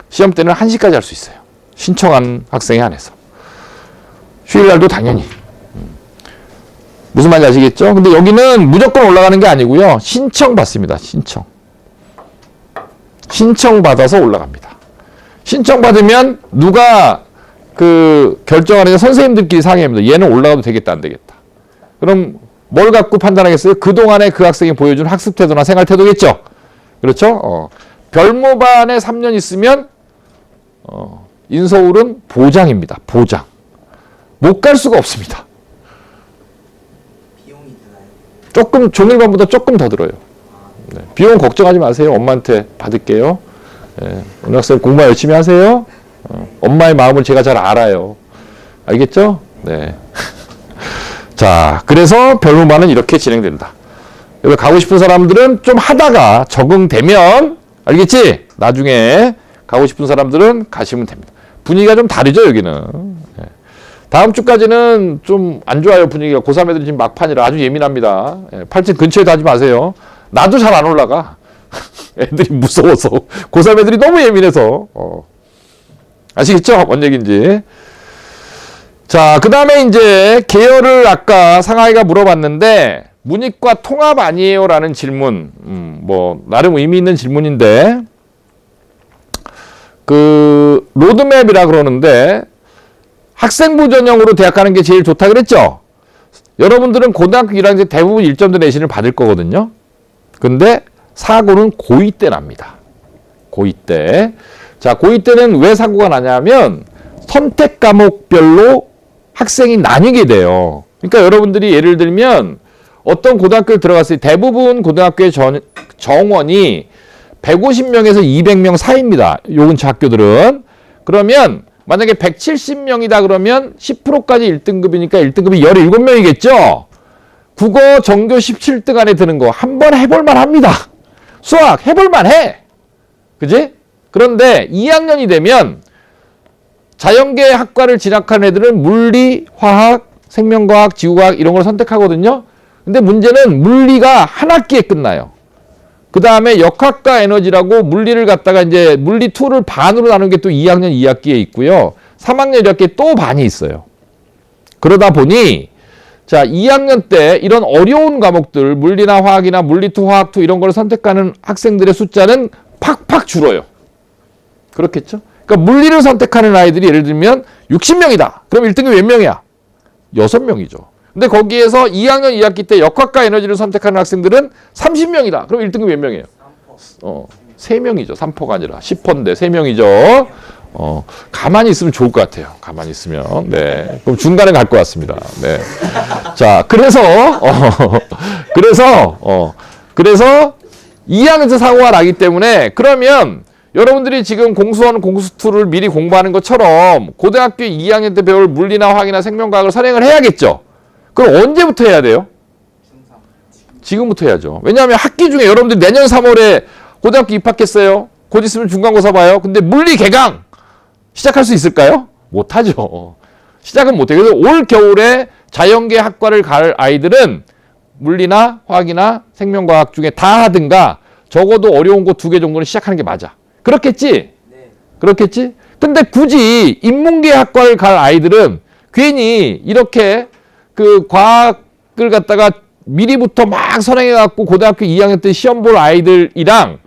시험 때는 1시까지 할 수 있어요. 신청한 학생에 한해서. 휴일날도 당연히. 무슨 말인지 아시겠죠? 근데 여기는 무조건 올라가는 게 아니고요. 신청 받습니다. 신청 받아서 올라갑니다. 신청 받으면 누가 결정하느냐 선생님들끼리 상의합니다. 얘는 올라가도 되겠다, 안 되겠다. 그럼 뭘 갖고 판단하겠어요? 그동안에 그 학생이 보여준 학습 태도나 생활 태도겠죠? 그렇죠? 별무반에 3년 있으면 인서울은 보장입니다. 보장. 못 갈 수가 없습니다. 비용이 드나요? 조금 종일반보다 조금 더 들어요. 네. 비용 걱정하지 마세요. 엄마한테 받을게요. 네. 오늘 학생 공부 열심히 하세요. 엄마의 마음을 제가 잘 알아요. 알겠죠? 네. 자, 그래서 별무반은 이렇게 진행된다. 여기 가고 싶은 사람들은 좀 하다가 적응되면, 알겠지? 나중에 가고 싶은 사람들은 가시면 됩니다. 분위기가 좀 다르죠, 여기는. 네. 다음 주까지는 좀 안 좋아요, 분위기가. 고3 애들이 지금 막판이라 아주 예민합니다. 8층 근처에도 하지 마세요. 나도 잘 안 올라가. 애들이 무서워서. 고3 애들이 너무 예민해서. 아시겠죠? 뭔 얘기인지. 자, 그 다음에 이제 계열을 아까 상하이가 물어봤는데, 문이과 통합 아니에요? 라는 질문. 뭐, 나름 의미 있는 질문인데, 로드맵이라 그러는데, 학생부 전형으로 대학 가는 게 제일 좋다 그랬죠? 여러분들은 고등학교 1학년 때 대부분 1점대 내신을 받을 거거든요. 근데 사고는 고2 때 납니다. 고2 때. 자, 고2 때는 왜 사고가 나냐면 선택 과목별로 학생이 나뉘게 돼요. 그러니까 여러분들이 예를 들면 어떤 고등학교에 들어갔을 때 대부분 고등학교의 정원이 150명에서 200명 사이입니다. 요 근처 학교들은. 그러면 만약에 170명이다 그러면 10%까지 1등급이니까 1등급이 17명이겠죠? 국어, 정교 17등 안에 드는 거 한번 해볼만 합니다. 수학 해볼만 해. 그지? 그런데 2학년이 되면 자연계 학과를 진학한 애들은 물리, 화학, 생명과학, 지구과학 이런 걸 선택하거든요. 근데 문제는 물리가 한 학기에 끝나요. 그 다음에 역학과 에너지라고 물리를 갖다가 이제 물리 2를 반으로 나눈 게 또 2학년 2학기에 있고요. 3학년 1학기에 또 반이 있어요. 그러다 보니 자 2학년 때 이런 어려운 과목들 물리나 화학이나 물리 2, 화학 2 이런 걸 선택하는 학생들의 숫자는 팍팍 줄어요. 그렇겠죠? 그러니까 물리를 선택하는 아이들이 예를 들면 60명이다. 그럼 1등급이 몇 명이야? 6명이죠. 근데 거기에서 2학년 2학기 때 역학과 에너지를 선택하는 학생들은 30명이다. 그럼 1등급이 몇 명이에요? 3명이죠. 3포가 아니라 10포인데 3명이죠. 가만히 있으면 좋을 것 같아요. 가만히 있으면. 네. 그럼 중간에 갈 것 같습니다. 네. 자, 그래서 2학년에서 사고가 나기 때문에 그러면 여러분들이 지금 공수1, 공수2를 미리 공부하는 것처럼 고등학교 2학년 때 배울 물리나 화학이나 생명과학을 선행을 해야겠죠. 그럼 언제부터 해야 돼요? 지금부터 해야죠. 왜냐하면 학기 중에 여러분들 내년 3월에 고등학교 입학했어요. 곧 있으면 중간고사 봐요. 근데 물리 개강 시작할 수 있을까요? 못하죠. 시작은 못해요. 그래서 올 겨울에 자연계 학과를 갈 아이들은 물리나 화학이나 생명과학 중에 다 하든가 적어도 어려운 거 2개 정도는 시작하는 게 맞아. 그렇겠지? 네. 그렇겠지? 근데 굳이 인문계 학과를 갈 아이들은 괜히 이렇게 그 과학을 갖다가 미리부터 막 선행해갖고 고등학교 2학년 때 시험 볼 아이들이랑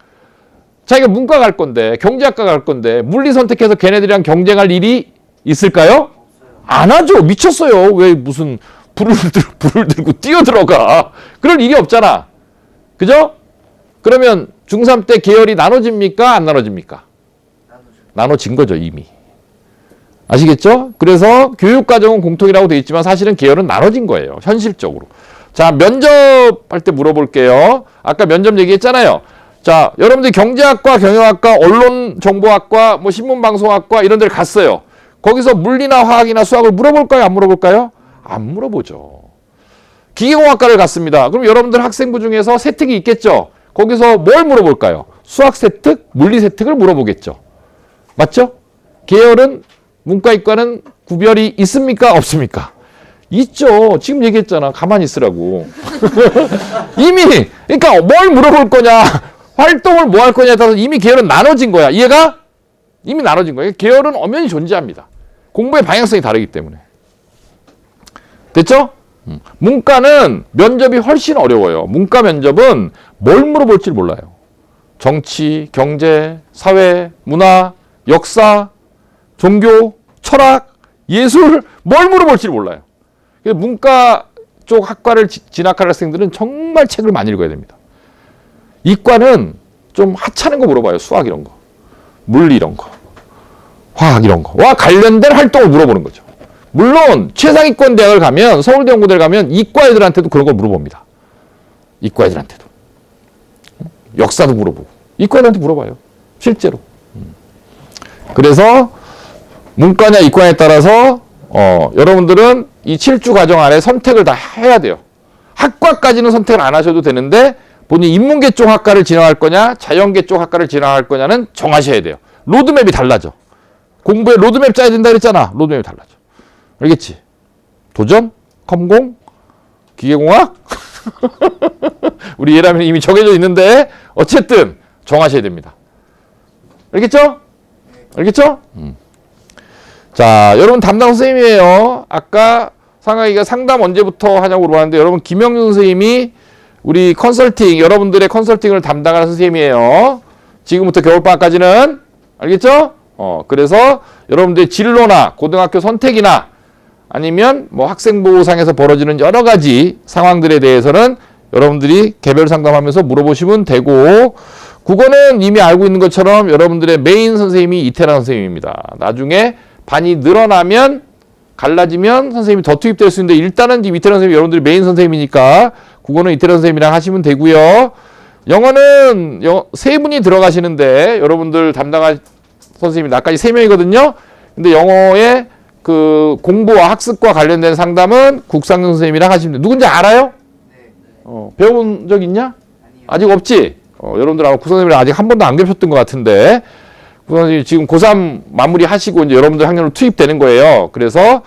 자기가 문과 갈 건데 경제학과 갈 건데 물리 선택해서 걔네들이랑 경쟁할 일이 있을까요? 안 하죠. 미쳤어요. 왜 무슨 불을 들고 뛰어들어가. 그럴 일이 없잖아. 그죠? 그러면 중3 때 계열이 나눠집니까? 안 나눠집니까? 나눠진 거죠, 이미. 아시겠죠? 그래서 교육과정은 공통이라고 되어 있지만 사실은 계열은 나눠진 거예요. 현실적으로. 자, 면접할 때 물어볼게요. 아까 면접 얘기했잖아요. 자, 여러분들 경제학과, 경영학과, 언론정보학과, 뭐 신문방송학과 이런 데를 갔어요. 거기서 물리나 화학이나 수학을 물어볼까요? 안 물어볼까요? 안 물어보죠. 기계공학과를 갔습니다. 그럼 여러분들 학생부 중에서 세특이 있겠죠? 거기서 뭘 물어볼까요? 수학 세특, 물리 세특을 물어보겠죠. 맞죠? 계열은 문과, 이과는 구별이 있습니까? 없습니까? 있죠. 지금 얘기했잖아. 가만히 있으라고. 이미 그러니까 뭘 물어볼 거냐, 활동을 뭐 할 거냐에 따라서 이미 계열은 나눠진 거야. 이해가? 이미 나눠진 거야. 계열은 엄연히 존재합니다. 공부의 방향성이 다르기 때문에. 됐죠? 문과는 면접이 훨씬 어려워요. 문과 면접은 뭘 물어볼지 몰라요. 정치, 경제, 사회, 문화, 역사, 종교, 철학, 예술 뭘 물어볼지 몰라요. 그래서 문과 쪽 학과를 진학할 학생들은 정말 책을 많이 읽어야 됩니다. 이과는 좀 하찮은 거 물어봐요. 수학 이런 거, 물리 이런 거, 화학 이런 거와 관련된 활동을 물어보는 거죠. 물론 최상위권 대학을 가면 서울대 연구대를 가면 이과 애들한테도 그런 걸 물어봅니다. 이과 애들한테도. 역사도 물어보고. 이과 애들한테 물어봐요. 실제로. 그래서 문과냐 이과에 따라서 여러분들은 이 7주 과정 안에 선택을 다 해야 돼요. 학과까지는 선택을 안 하셔도 되는데 본인 인문계 쪽 학과를 진학할 거냐 자연계 쪽 학과를 진학할 거냐는 정하셔야 돼요. 로드맵이 달라져. 공부에 로드맵 짜야 된다 그랬잖아. 로드맵이 달라져. 알겠지? 도전? 컴공? 기계공학? 우리 예라면 이미 정해져 있는데 어쨌든 정하셔야 됩니다. 알겠죠? 알겠죠? 자, 여러분 담당 선생님이에요. 아까 상하이가 상담 언제부터 하냐고 물어봤는데 여러분 김영준 선생님이 우리 컨설팅, 여러분들의 컨설팅을 담당하는 선생님이에요. 지금부터 겨울방학까지는. 알겠죠? 그래서 여러분들의 진로나 고등학교 선택이나 아니면 뭐 학생보호상에서 벌어지는 여러 가지 상황들에 대해서는 여러분들이 개별 상담하면서 물어보시면 되고, 국어는 이미 알고 있는 것처럼 여러분들의 메인 선생님이 이태란 선생님입니다. 나중에 반이 늘어나면 갈라지면 선생님이 더 투입될 수 있는데 일단은 이태란 선생님이 여러분들이 메인 선생님이니까 국어는 이태란 선생님이랑 하시면 되고요. 영어는 세 분이 들어가시는데 여러분들 담당할 선생님이 나까지 3명이거든요. 근데 영어의 그 공부와 학습과 관련된 상담은 국상경 선생님이랑 하시면 돼요. 누군지 알아요? 배워본 적 있냐? 아직 없지? 여러분들 아마 국선생님이랑 아직 한 번도 안 계셨던 것 같은데, 국선생님이 지금 고3 마무리 하시고 이제 여러분들 학년으로 투입되는 거예요. 그래서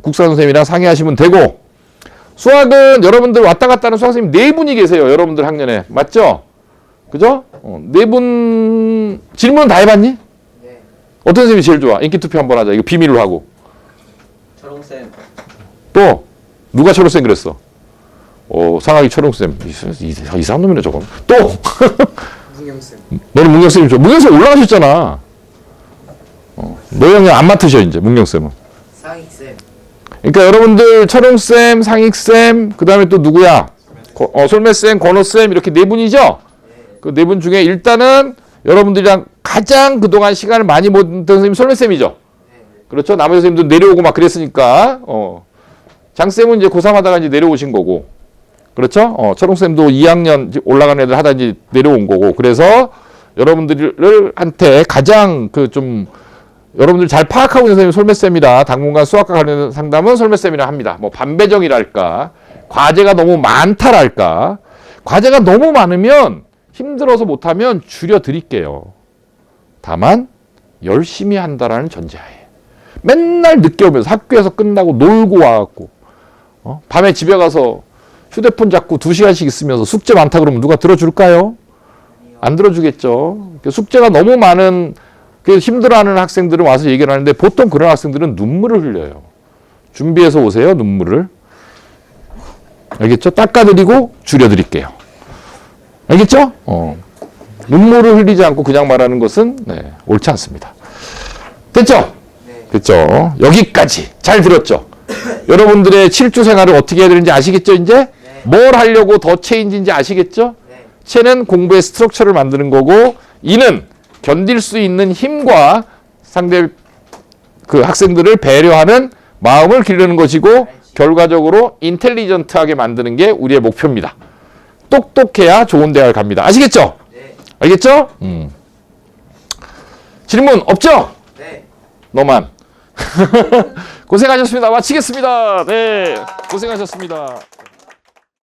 국선생님이랑 상의하시면 되고, 수학은 여러분들 왔다 갔다 하는 수학선생님 4분이 계세요. 여러분들 학년에. 맞죠? 그죠? 4분, 질문 다 해봤니? 네. 어떤 선생님이 제일 좋아? 인기 투표 한번 하자. 이거 비밀로 하고. 철옹쌤. 또, 누가 철호쌤 그랬어? 상하이 철옹쌤. 이상한 놈이네, 저건. 또! 문경쌤. 너는 문경쌤이 좋아. 문경쌤 올라가셨잖아. 너 형이 안 맡으셔, 이제, 문경쌤은. 상익쌤. 그러니까 여러분들, 철옹쌤, 상익쌤, 그 다음에 또 누구야? 솔매쌤, 권호쌤, 이렇게 4분이죠? 그 4분 중에 일단은 여러분들이랑 가장 그동안 시간을 많이 못 했던 선생님이 솔매쌤이죠? 그렇죠? 나머지 선생님도 내려오고 막 그랬으니까, 장쌤은 이제 고3 하다가 이제 내려오신 거고, 그렇죠? 철옹쌤도 2학년 올라가는 애들 하다 이제 내려온 거고, 그래서 여러분들한테 가장 여러분들 잘 파악하고 있는 선생님이 솔매쌤이라 당분간 수학과 관련된 상담은 솔매쌤이라 합니다. 뭐 반배정이랄까, 과제가 너무 많다랄까, 과제가 너무 많으면 힘들어서 못하면 줄여드릴게요. 다만 열심히 한다라는 전제하에. 맨날 늦게 오면서 학교에서 끝나고 놀고 와갖고 밤에 집에 가서 휴대폰 잡고 2시간씩 있으면서 숙제 많다 그러면 누가 들어줄까요? 안 들어주겠죠. 숙제가 너무 많은 힘들어하는 학생들은 와서 얘기를 하는데 보통 그런 학생들은 눈물을 흘려요. 준비해서 오세요. 눈물을. 알겠죠? 닦아드리고 줄여드릴게요. 알겠죠? 눈물을 흘리지 않고 그냥 말하는 것은 옳지 않습니다. 됐죠? 네. 됐죠? 여기까지 잘 들었죠? 여러분들의 7주 생활을 어떻게 해야 되는지 아시겠죠? 이제? 네. 뭘 하려고 더 체인지인지 아시겠죠? 네. 체는 공부의 스트럭처를 만드는 거고, 이는 견딜 수 있는 힘과 상대 그 학생들을 배려하는 마음을 기르는 것이고, 결과적으로 인텔리전트하게 만드는 게 우리의 목표입니다. 똑똑해야 좋은 대학을 갑니다. 아시겠죠? 네. 알겠죠? 질문 없죠? 네. 너만. 고생하셨습니다. 마치겠습니다. 네. 고생하셨습니다.